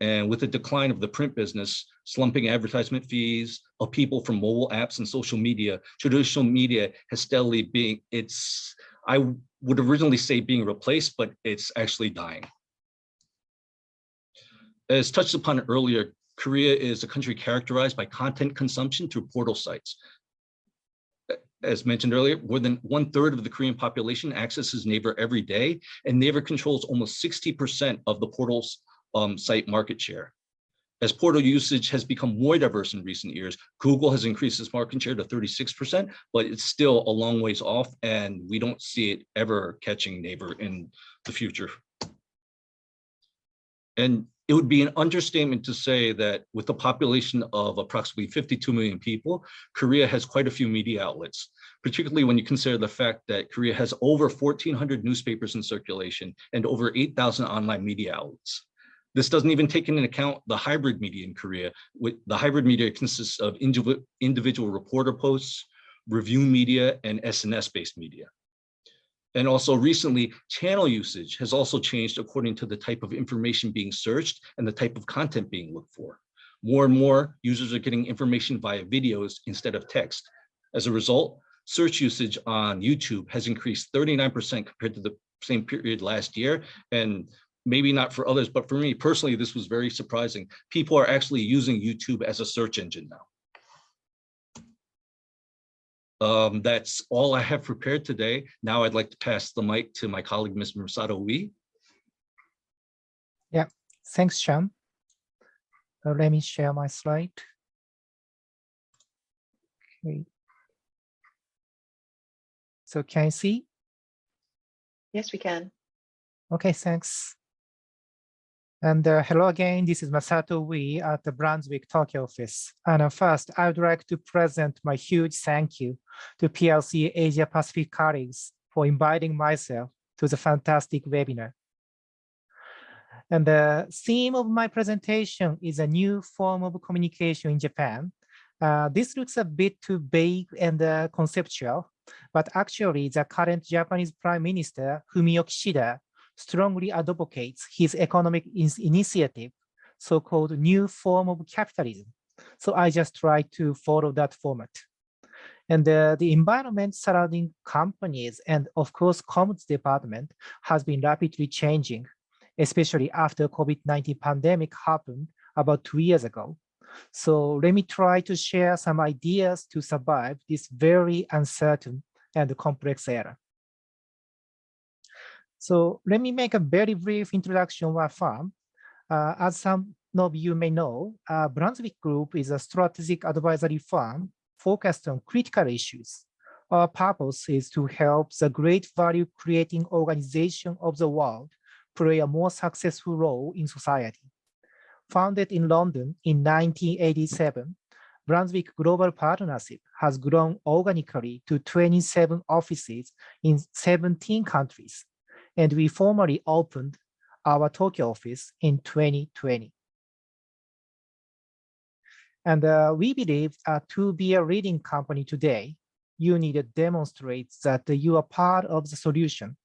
And with the decline of the print business, slumping advertisement fees, upheaval from mobile apps and social media, traditional media has steadily been, I would originally say being replaced, but it's actually dying. As touched upon earlier, Korea is a country characterized by content consumption through portal sites. As mentioned earlier, more than 1/3 of the Korean population accesses Naver every day, and Naver controls almost 60% of the portal's site market share. As portal usage has become more diverse in recent years, Google has increased its market share to 36%, but it's still a long ways off, and we don't see it ever catching Naver in the future. And it would be an understatement to say that with a population of approximately 52 million people, Korea has quite a few media outlets, particularly when you consider the fact that Korea has over 1,400 newspapers in circulation and over 8,000 online media outlets. This doesn't even take into account the hybrid media in Korea. The hybrid media consists of individual reporter posts, review media, and SNS-based media. And also recently, channel usage has also changed according to the type of information being searched and the type of content being looked for. More and more users are getting information via videos instead of text. As a result, search usage on YouTube has increased 39% compared to the same period last year. And maybe not for others, but for me personally, this was very surprising. People are actually using YouTube as a search engine now. That's all I have prepared today. Now I'd like to pass the mic to my colleague, Ms. Masato. Yeah, thanks, Sean. Let me share my slide. Okay. So can you see? Yes, we can. Okay, thanks. And hello again, this is Masato Wee at the Brunswick, Tokyo office. And first, I would like to present my huge thank you to PRCA Asia Pacific colleagues for inviting myself to the fantastic webinar. And the theme of my presentation is a new form of communication in Japan. This looks a bit too vague and conceptual, but actually the current Japanese Prime Minister, Fumio Kishida, strongly advocates his economic initiative, so-called new form of capitalism. So I just try to follow that format. And the environment surrounding companies and of course comms department has been rapidly changing, especially after COVID-19 pandemic happened about 2 years ago. So let me try to share some ideas to survive this very uncertain and complex era. So let me make a very brief introduction of our firm. As some of you may know, Brunswick Group is a strategic advisory firm focused on critical issues. Our purpose is to help the great value creating organization of the world play a more successful role in society. Founded in London in 1987, Brunswick Global Partnership has grown organically to 27 offices in 17 countries. And we formally opened our Tokyo office in 2020. And we believe to be a leading company today, you need to demonstrate that you are part of the solution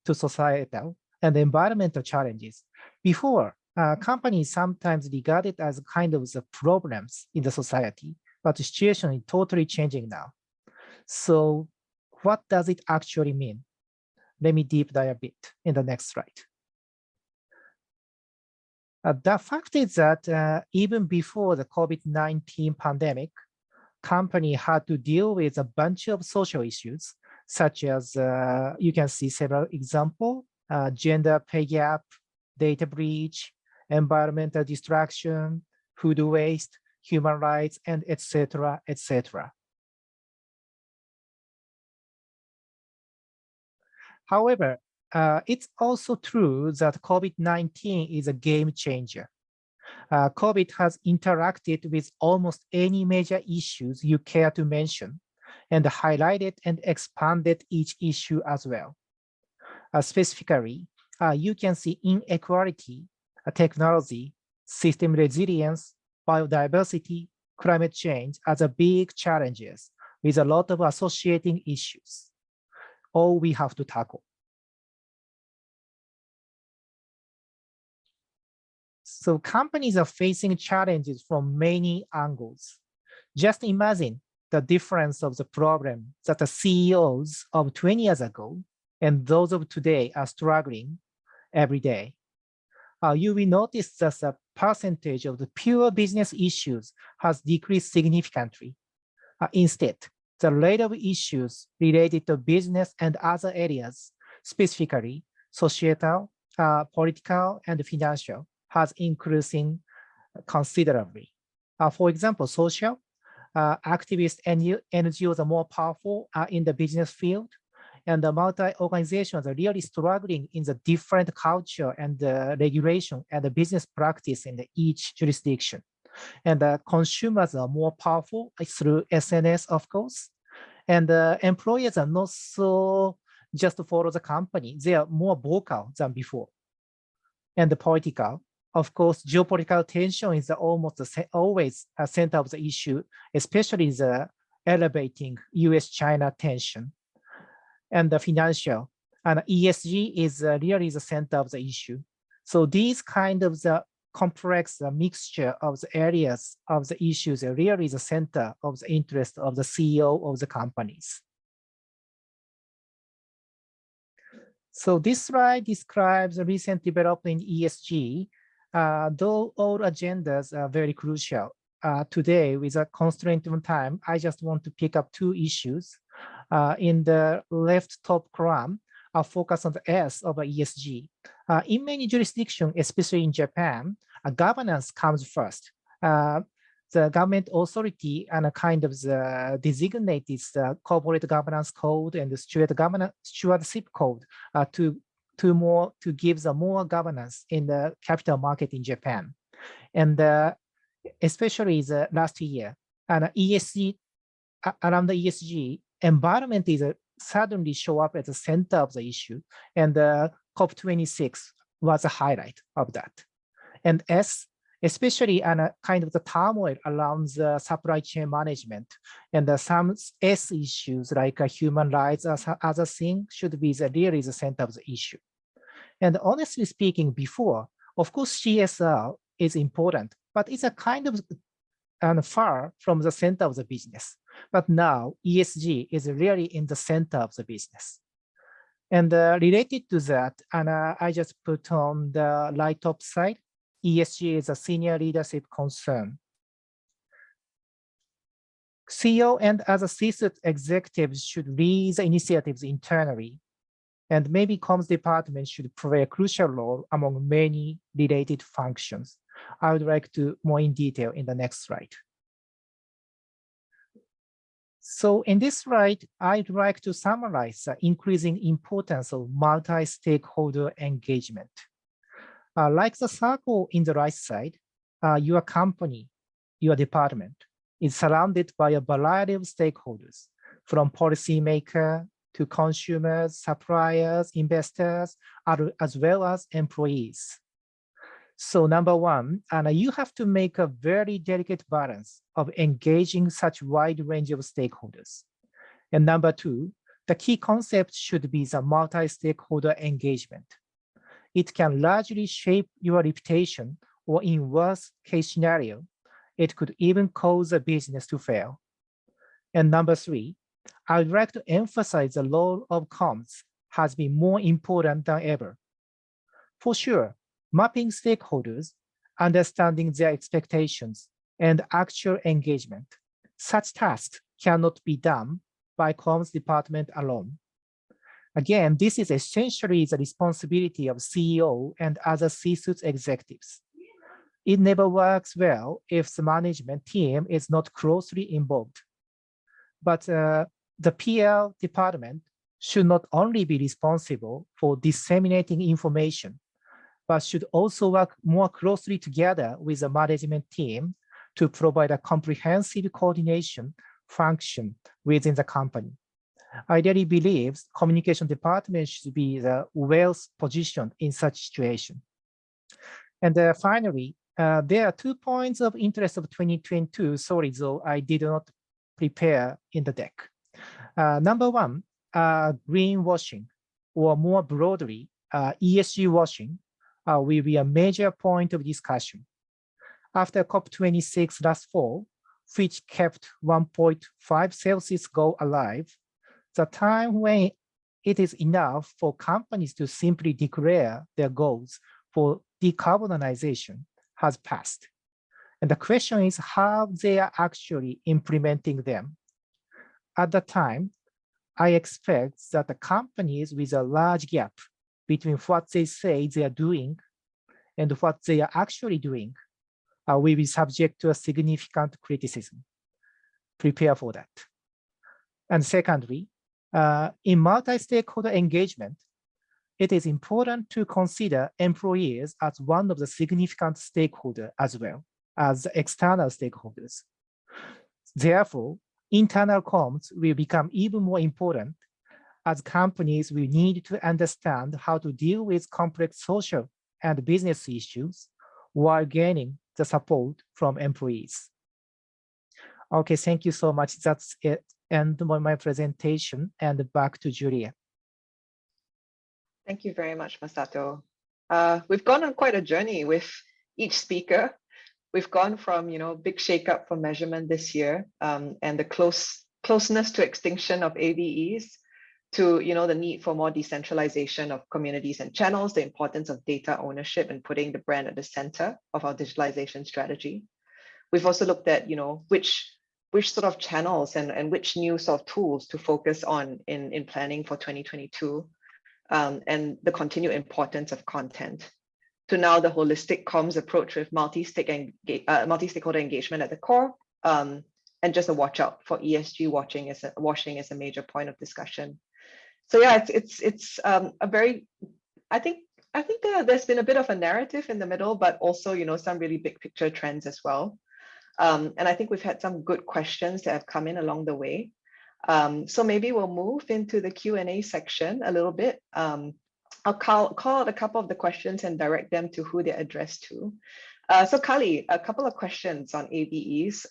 to societal and environmental challenges. Before, companies sometimes regarded as kind of the problems in the society, but the situation is totally changing now. So what does it actually mean? Let me deep dive a bit in the next slide. The fact is that even before the COVID-19 pandemic, company had to deal with a bunch of social issues, such as you can see several examples, gender pay gap, data breach, environmental destruction, food waste, human rights, and etc., etc. However, it's also true that COVID-19 is a game changer. COVID has interacted with almost any major issues you care to mention, and highlighted and expanded each issue as well. Specifically, you can see inequality, technology, system resilience, biodiversity, climate change as a big challenges with a lot of associating issues. All we have to tackle. So companies are facing challenges from many angles. Just imagine the difference of the problem that the CEOs of 20 years ago and those of today are struggling every day. You will notice that the percentage of the pure business issues has decreased significantly. Instead, the rate of issues related to business and other areas, specifically societal, political, and financial, has increasing considerably. For example, social, activists and NGOs are more powerful in the business field, and the multi-organizations are really struggling in the different culture and the regulation and the business practice in each jurisdiction. And the consumers are more powerful through SNS, of course. And the employers are not so just to follow the company. They are more vocal than before. And the political, of course, geopolitical tension is almost always a center of the issue, especially the elevating US-China tension. And the financial, and ESG is really the center of the issue. So these kind of the complex mixture of the areas of the issues are really the center of the interest of the CEO of the companies. So this slide describes the recent development in ESG. Though all agendas are very crucial, today with a constraint on time, I just want to pick up two issues. In the left top column, I'll focus on the S of ESG. In many jurisdictions, especially in Japan, governance comes first. The government authority and a kind of the designated corporate governance code and the stewardship code to give the more governance in the capital market in Japan. And especially the last year, and ESG, around the ESG, environment is suddenly show up at the center of the issue, and COP26 was a highlight of that. And S, especially on a kind of the turmoil around the supply chain management, and some S issues like human rights as other things should be really the center of the issue. And honestly speaking, before, of course, CSR is important, but it's a kind of far from the center of the business. But now ESG is really in the center of the business. And related to that, and I just put on the right top side, ESG is a senior leadership concern. CEO and other C-suite executives should lead the initiatives internally, and maybe comms department should play a crucial role among many related functions. I would like to more in detail in the next slide. So in this slide, I'd like to summarize the increasing importance of multi-stakeholder engagement. Like the circle in the right side, your company, your department is surrounded by a variety of stakeholders, from policymakers to consumers, suppliers, investors, as well as employees. So number one, you have to make a very delicate balance of engaging such wide range of stakeholders. And number two, the key concept should be the multi-stakeholder engagement. It can largely shape your reputation, or in worst case scenario, it could even cause a business to fail. And number three, I would like to emphasize the role of comms has been more important than ever. For sure, mapping stakeholders, understanding their expectations, and actual engagement. Such tasks cannot be done by comms department alone. Again, this is essentially the responsibility of CEO and other C-suite executives. It never works well if the management team is not closely involved. But the PR department should not only be responsible for disseminating information, but should also work more closely together with the management team to provide a comprehensive coordination function within the company. I really believe communication department should be well positioned in such situation. And finally, there are 2 points of interest of 2022. Sorry, though, I did not prepare in the deck. Number one, greenwashing, or more broadly, ESG washing will be a major point of discussion. After COP26 last fall, which kept 1.5 Celsius goal alive, the time when it is enough for companies to simply declare their goals for decarbonization has passed. And the question is how they are actually implementing them. At the time, I expect that the companies with a large gap between what they say they are doing and what they are actually doing will be subject to a significant criticism. Prepare for that. And secondly, in multi-stakeholder engagement, it is important to consider employees as one of the significant stakeholders as well as external stakeholders. Therefore, internal comms will become even more important as companies will need to understand how to deal with complex social and business issues while gaining the support from employees. Okay, thank you so much. That's it. End of my presentation, and back to Julia. Thank you very much, Masato. We've gone on quite a journey with each speaker. We've gone from, big shakeup for measurement this year, and the closeness to extinction of AVEs, to the need for more decentralization of communities and channels, the importance of data ownership and putting the brand at the center of our digitalization strategy. We've also looked at which sort of channels and which new sort of tools to focus on in planning for 2022, and the continued importance of content. To now the holistic comms approach with multi-stakeholder engagement at the core, and just a watch out for ESG washing as a major point of discussion. So yeah, it's a very, I think there's been a bit of a narrative in the middle, but also some really big picture trends as well. And I think we've had some good questions that have come in along the way. So maybe we'll move into the Q&A section a little bit. I'll call out a couple of the questions and direct them to who they're addressed to. So Khali, a couple of questions on AVEs.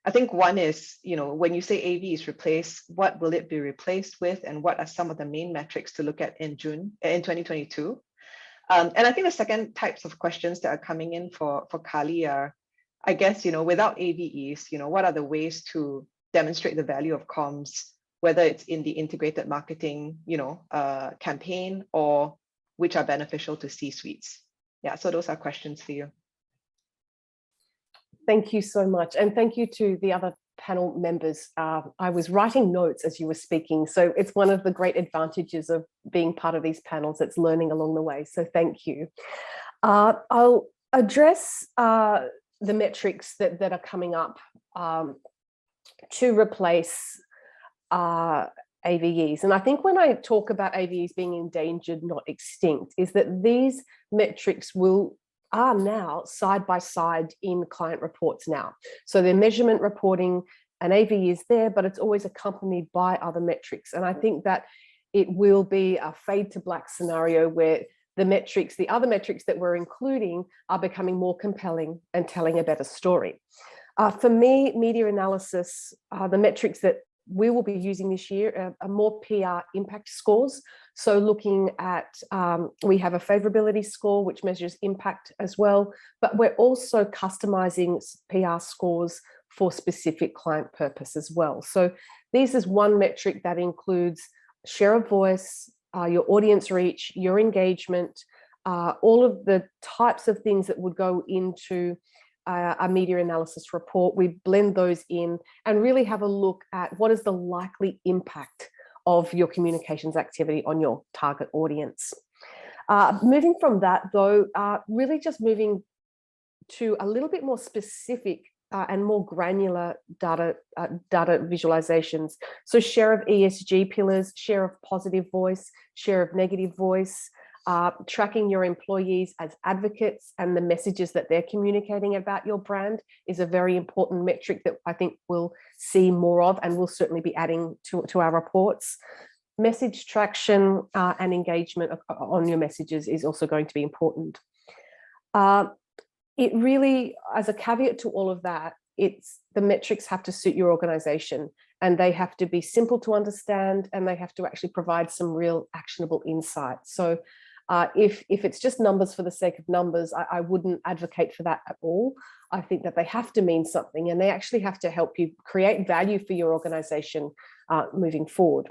I think one is, when you say AVEs replace, what will it be replaced with, and what are some of the main metrics to look at in 2022? And I think the second types of questions that are coming in for Khali are, I guess, without AVEs, what are the ways to demonstrate the value of comms, whether it's in the integrated marketing, campaign, or which are beneficial to C-suites? Yeah, so those are questions for you. Thank you so much. And thank you to the other panel members. I was writing notes as you were speaking, so it's one of the great advantages of being part of these panels. It's learning along the way, so thank you. I'll address the metrics that are coming up to replace AVEs. And I think when I talk about AVEs being endangered, not extinct, is that these metrics are now side by side in client reports now. So their measurement reporting, an AVE is there, but it's always accompanied by other metrics. And I think that it will be a fade to black scenario where the other metrics that we're including are becoming more compelling and telling a better story. For me, media analysis, the metrics that we will be using this year are more PR impact scores. So looking at, we have a favorability score, which measures impact as well, but we're also customizing PR scores for specific client purpose as well. So this is one metric that includes share of voice, your audience reach, your engagement, all of the types of things that would go into a media analysis report. We blend those in and really have a look at what is the likely impact of your communications activity on your target audience. Moving from that though, really just moving to a little bit more specific and more granular data visualizations. So share of ESG pillars, share of positive voice, share of negative voice, Tracking your employees as advocates and the messages that they're communicating about your brand is a very important metric that I think we'll see more of, and we'll certainly be adding to our reports. Message traction and engagement on your messages is also going to be important. It really, as a caveat to all of that, the metrics have to suit your organization, and they have to be simple to understand, and they have to actually provide some real actionable insight. So if it's just numbers for the sake of numbers, I wouldn't advocate for that at all. I think that they have to mean something, and they actually have to help you create value for your organization moving forward.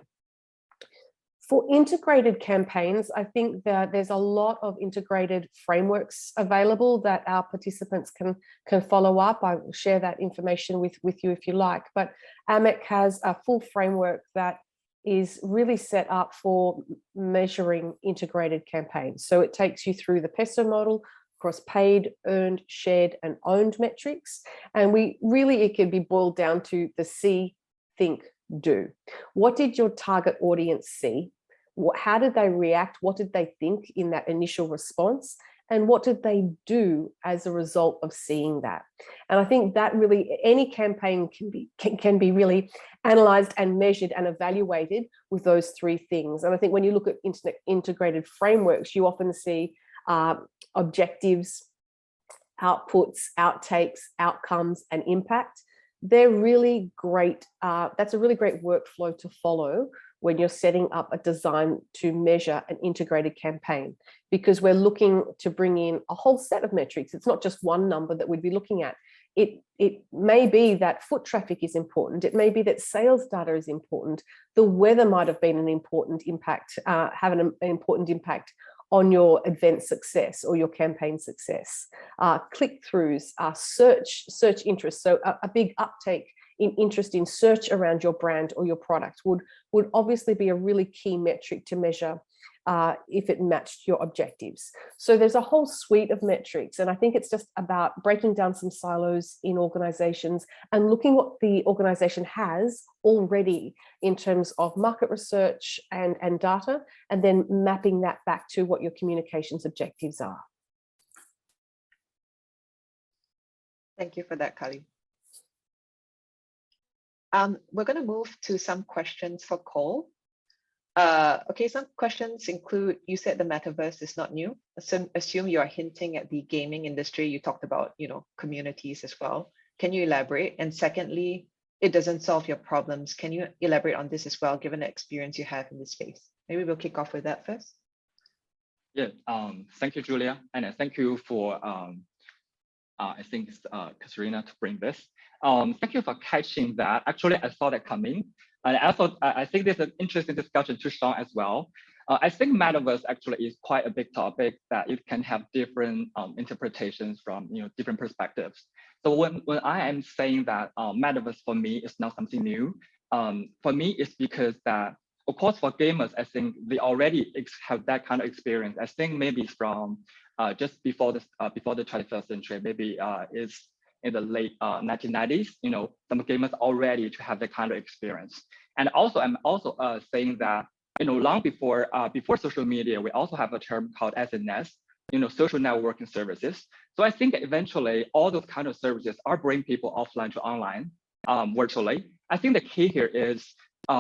For integrated campaigns, I think that there's a lot of integrated frameworks available that our participants can follow up. I will share that information with you if you like, but AMEC has a full framework that is really set up for measuring integrated campaigns. So it takes you through the PESO model across paid, earned, shared, and owned metrics. And it can be boiled down to the see, think, do. What did your target audience see? How did they react? What did they think in that initial response? And what did they do as a result of seeing that? And I think that really, any campaign can be really analyzed and measured and evaluated with those three things. And I think when you look at integrated frameworks, you often see objectives, outputs, outtakes, outcomes, and impact. They're really great. That's a really great workflow to follow when you're setting up a design to measure an integrated campaign, because we're looking to bring in a whole set of metrics. It's not just one number that we'd be looking at. It may be that foot traffic is important. It may be that sales data is important. The weather might have been an important impact, have an important impact on your event success or your campaign success. Click-throughs, search interest. So a big uptake in interest in search around your brand or your product would obviously be a really key metric to measure if it matched your objectives. So there's a whole suite of metrics, and I think it's just about breaking down some silos in organizations and looking what the organization has already in terms of market research and data, and then mapping that back to what your communications objectives are. Thank you for that, Khali. We're going to move to some questions for Cole. Okay, some questions include, you said the metaverse is not new. Assume you are hinting at the gaming industry. You talked about, communities as well. Can you elaborate? And secondly, it doesn't solve your problems. Can you elaborate on this as well, given the experience you have in this space? Maybe we'll kick off with that first. Yeah, thank you, Julia. And thank you for, I think it's Katerina to bring this. Thank you for catching that. Actually, I saw that coming. And I think there's an interesting discussion to Sean as well. I think Metaverse actually is quite a big topic that it can have different interpretations from different perspectives. So when I am saying that Metaverse for me is not something new, for me it's because that, of course, for gamers, I think they already have that kind of experience. I think maybe it's from just before the 21st century, maybe it's in the late 1990s, some gamers already to have that kind of experience. And also, I'm also saying that, long before social media, we also have a term called SNS, social networking services. So I think eventually all those kind of services are bringing people offline to online virtually. I think the key here is,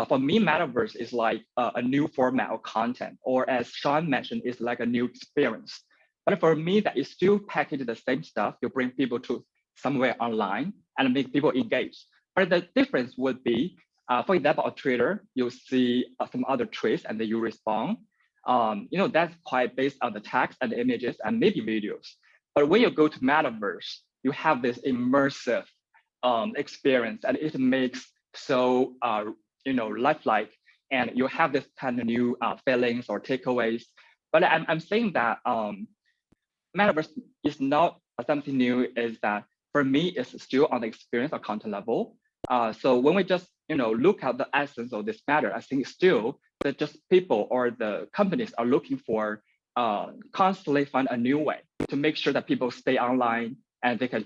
for me, Metaverse is like a new format of content, or as Sean mentioned, it's like a new experience. But for me, that is still packaged the same stuff. You bring people to somewhere online and make people engage. But the difference would be, for example, a Twitter, you see some other tweets and then you respond. That's quite based on the text and the images and maybe videos. But when you go to Metaverse, you have this immersive experience, and it makes so lifelike, and you have this kind of new feelings or takeaways. But I'm saying that Metaverse is not something new, is that for me, it's still on the experience or content level. So when we just look at the essence of this matter, I think still that just people or the companies are looking for constantly find a new way to make sure that people stay online and they can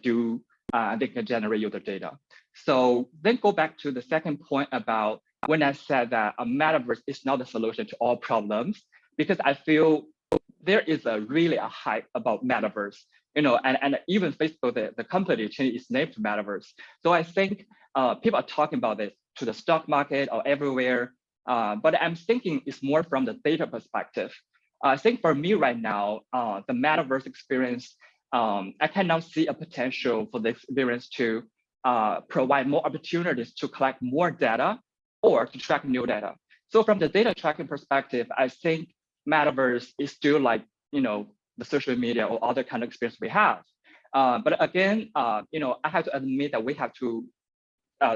generate user data. So then go back to the second point about when I said that a Metaverse is not the solution to all problems, because I feel there is really a hype about Metaverse, and even Facebook, the company changed its name to Metaverse. So I think people are talking about this to the stock market or everywhere, but I'm thinking it's more from the data perspective. I think for me right now, the Metaverse experience, I can now see a potential for the experience to provide more opportunities to collect more data or to track new data. So from the data tracking perspective, I think Metaverse is still like, the social media or other kind of experience we have. But again, I have to admit that we have to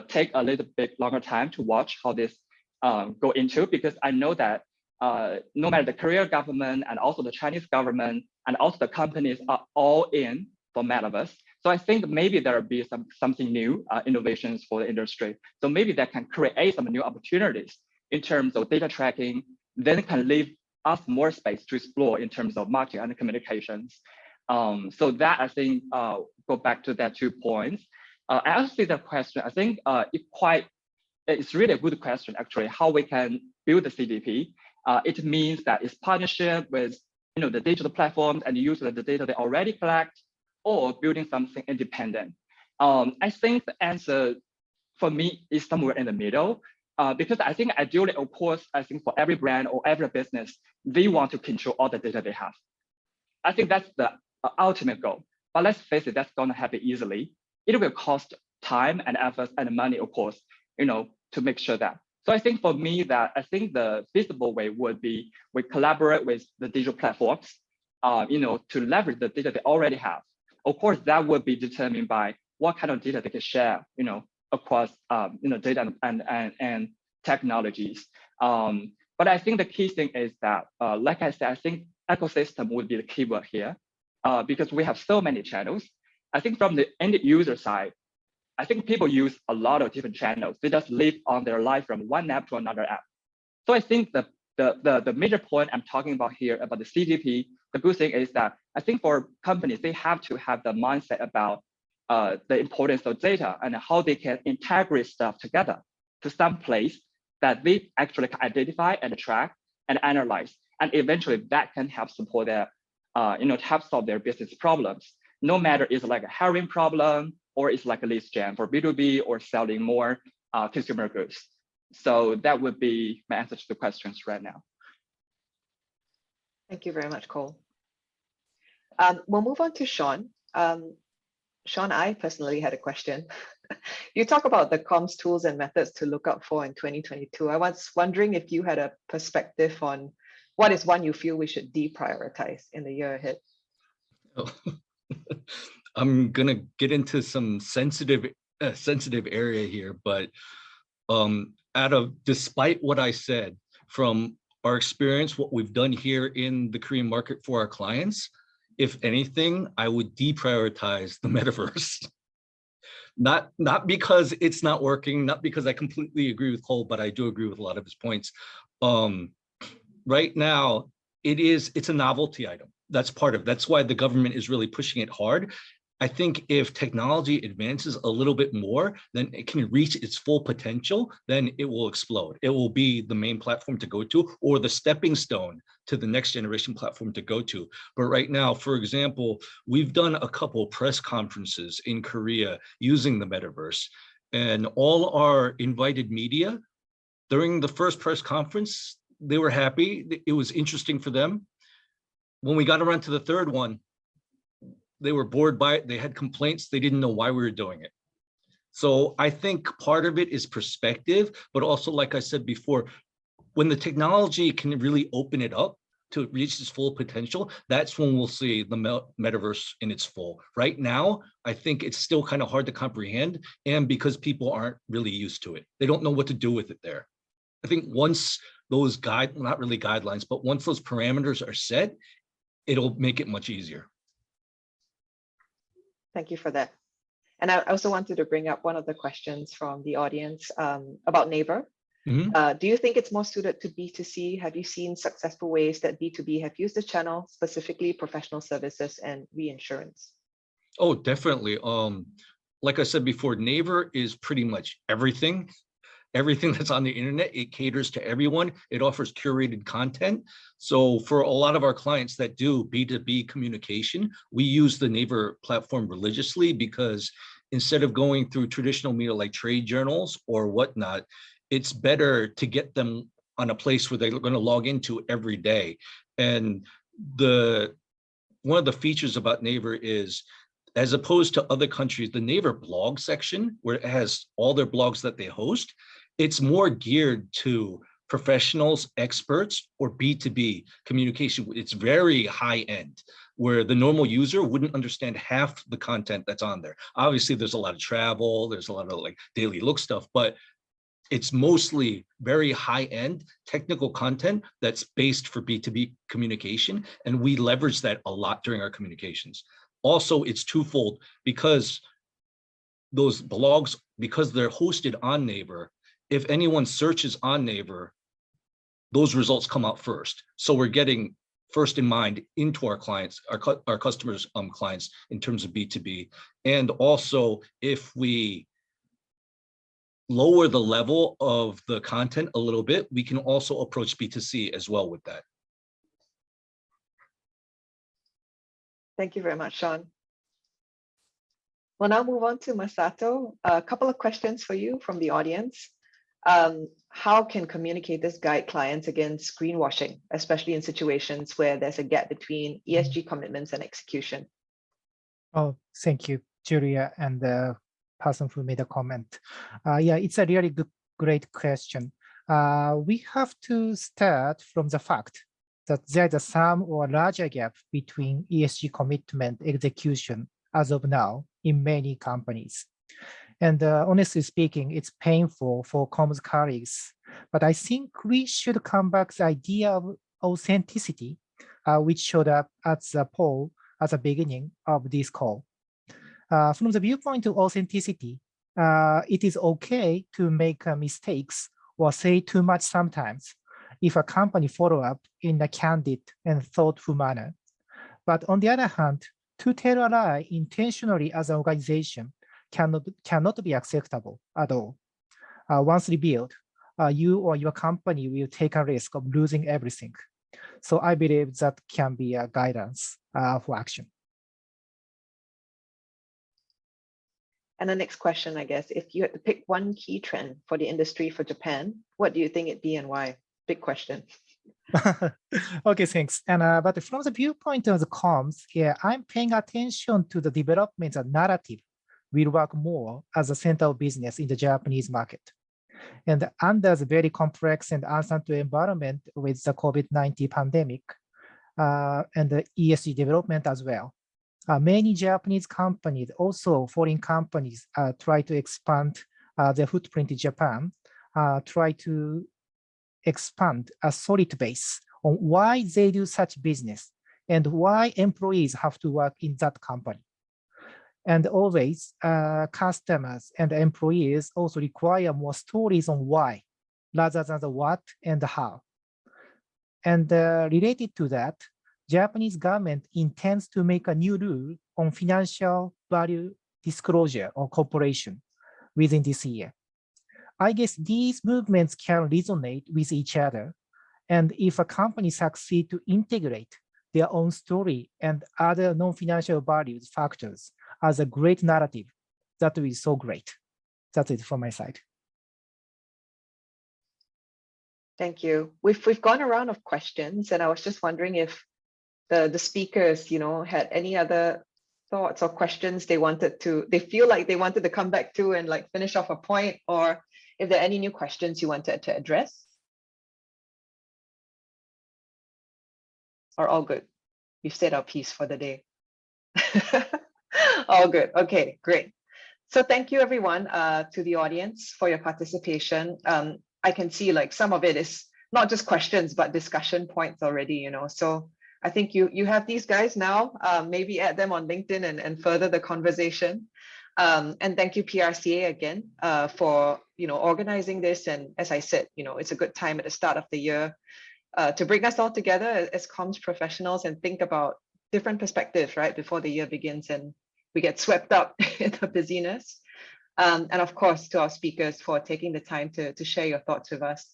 take a little bit longer time to watch how this go into, because I know that no matter the Korean government and also the Chinese government and also the companies are all in for Metaverse. So I think maybe there will be something new innovations for the industry. So maybe that can create some new opportunities in terms of data tracking, then can leave us more space to explore in terms of marketing and communications. So that I think go back to that 2 points. I also see the question. I think it's really a good question actually. How we can build the CDP? It means that it's partnership with the digital platforms and use the data they already collect, or building something independent. I think the answer for me is somewhere in the middle. Because I think ideally, of course, I think for every brand or every business, they want to control all the data they have. I think that's the ultimate goal. But let's face it, that's going to happen easily. It will cost time and effort and money, of course, to make sure that. So I think for me that I think the feasible way would be we collaborate with the digital platforms, to leverage the data they already have. Of course, that would be determined by what kind of data they can share, across data and technologies. But I think the key thing is that, like I said, I think ecosystem would be the keyword here, because we have so many channels. I think from the end user side, I think people use a lot of different channels. They just live on their life from one app to another app. So I think the major point I'm talking about here about the CDP, the good thing is that I think for companies, they have to have the mindset about the importance of data and how they can integrate stuff together to some place that they actually can identify and track and analyze. And eventually that can help support their, to help solve their business problems. No matter it's like a hiring problem or it's like a lead gen for B2B or selling more consumer goods. So that would be my answer to the questions right now. Thank you very much, Cole. We'll move on to Sean. Sean, I personally had a question. You talk about the comms tools and methods to look out for in 2022. I was wondering if you had a perspective on what is one you feel we should deprioritize in the year ahead. Oh. I'm gonna get into some sensitive area here, but despite what I said, from our experience, what we've done here in the Korean market for our clients, if anything, I would deprioritize the metaverse. Not because it's not working, not because I completely agree with Cole, but I do agree with a lot of his points. Right now, it's a novelty item. That's part of it. That's why the government is really pushing it hard. I think if technology advances a little bit more, then it can reach its full potential, then it will explode. It will be the main platform to go to, or the stepping stone to the next generation platform to go to. But right now, for example, we've done a couple press conferences in Korea using the metaverse, and all our invited media during the first press conference, they were happy. It was interesting for them. When we got around to the third one, they were bored by it. They had complaints. They didn't know why we were doing it. So I think part of it is perspective, but also, like I said before, when the technology can really open it up to reach its full potential, that's when we'll see the metaverse in its full. Right now, I think it's still kind of hard to comprehend, and because people aren't really used to it. They don't know what to do with it there. I think once those not really guidelines, but once those parameters are set, it'll make it much easier. Thank you for that. And I also wanted to bring up one of the questions from the audience about Naver. Mm-hmm. Do you think it's more suited to B2C? Have you seen successful ways that B2B have used the channel, specifically professional services and reinsurance? Oh, definitely. Like I said before, Naver is pretty much everything. everything that's on the internet. It caters to everyone. It offers curated content. So for a lot of our clients that do B2B communication, we use the Naver platform religiously, because instead of going through traditional media like trade journals or whatnot, it's better to get them on a place where they're going to log into every day. And one of the features about Naver is, as opposed to other countries, the Naver blog section, where it has all their blogs that they host, it's more geared to professionals, experts, or B2B communication. It's very high end, where the normal user wouldn't understand half the content that's on there. Obviously, there's a lot of travel, there's a lot of like daily look stuff, but it's mostly very high-end technical content that's based for B2B communication, and we leverage that a lot during our communications. Also, it's twofold, because those blogs, because they're hosted on Naver, if anyone searches on Naver, those results come out first. So we're getting first in mind into our clients, our customers' clients in terms of B2B. And also, if we lower the level of the content a little bit, we can also approach B2C as well with that. Thank you very much, Sean. We'll now move on to Masato. A couple of questions for you from the audience. How can communicators guide clients against greenwashing, especially in situations where there's a gap between ESG commitments and execution? Oh, thank you, Julia, and the person who made a comment. Yeah, it's a really great question. We have to start from the fact that there's a some or larger gap between ESG commitment execution as of now in many companies. And honestly speaking, it's painful for comms colleagues, but I think we should come back to the idea of authenticity, which showed up at the poll at the beginning of this call. From the viewpoint of authenticity, it is okay to make mistakes or say too much sometimes if a company follow up in a candid and thoughtful manner. But on the other hand, to tell a lie intentionally as an organization cannot be acceptable at all. Once revealed, you or your company will take a risk of losing everything. So I believe that can be a guidance for action. And the next question, I guess, if you had to pick one key trend for the industry for Japan, what do you think it'd be and why? Big question. Okay, thanks. And but from the viewpoint of the comms, yeah, I'm paying attention to the development of narrative will work more as a center of business in the Japanese market. And under the very complex and uncertain environment with the COVID-19 pandemic and the ESG development as well, many Japanese companies, also foreign companies, try to expand their footprint in Japan, try to expand a solid base on why they do such business and why employees have to work in that company. And always customers and employees also require more stories on why rather than the what and the how. And related to that, Japanese government intends to make a new rule on financial value disclosure or corporation within this year. I guess these movements can resonate with each other. And if a company succeeds to integrate their own story and other non-financial values factors as a great narrative, that will be so great. That's it from my side. Thank you. We've gone a round of questions, and I was just wondering if the speakers, had any other thoughts or questions they feel like they wanted to come back to and like finish off a point, or if there are any new questions you wanted to address. Or all good. We've said our piece for the day. All good. Okay, great. So thank you everyone to the audience for your participation. I can see like some of it is not just questions, but discussion points already, So I think you have these guys now, maybe add them on LinkedIn and further the conversation. And thank you PRCA again for organizing this. And as I said, it's a good time at the start of the year to bring us all together as comms professionals and think about different perspectives, right, before the year begins and we get swept up in the busyness. And of course, to our speakers for taking the time to share your thoughts with us.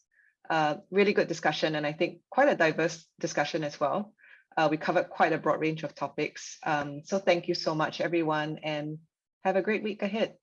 Really good discussion, and I think quite a diverse discussion as well. We covered quite a broad range of topics. So thank you so much, everyone, and have a great week ahead.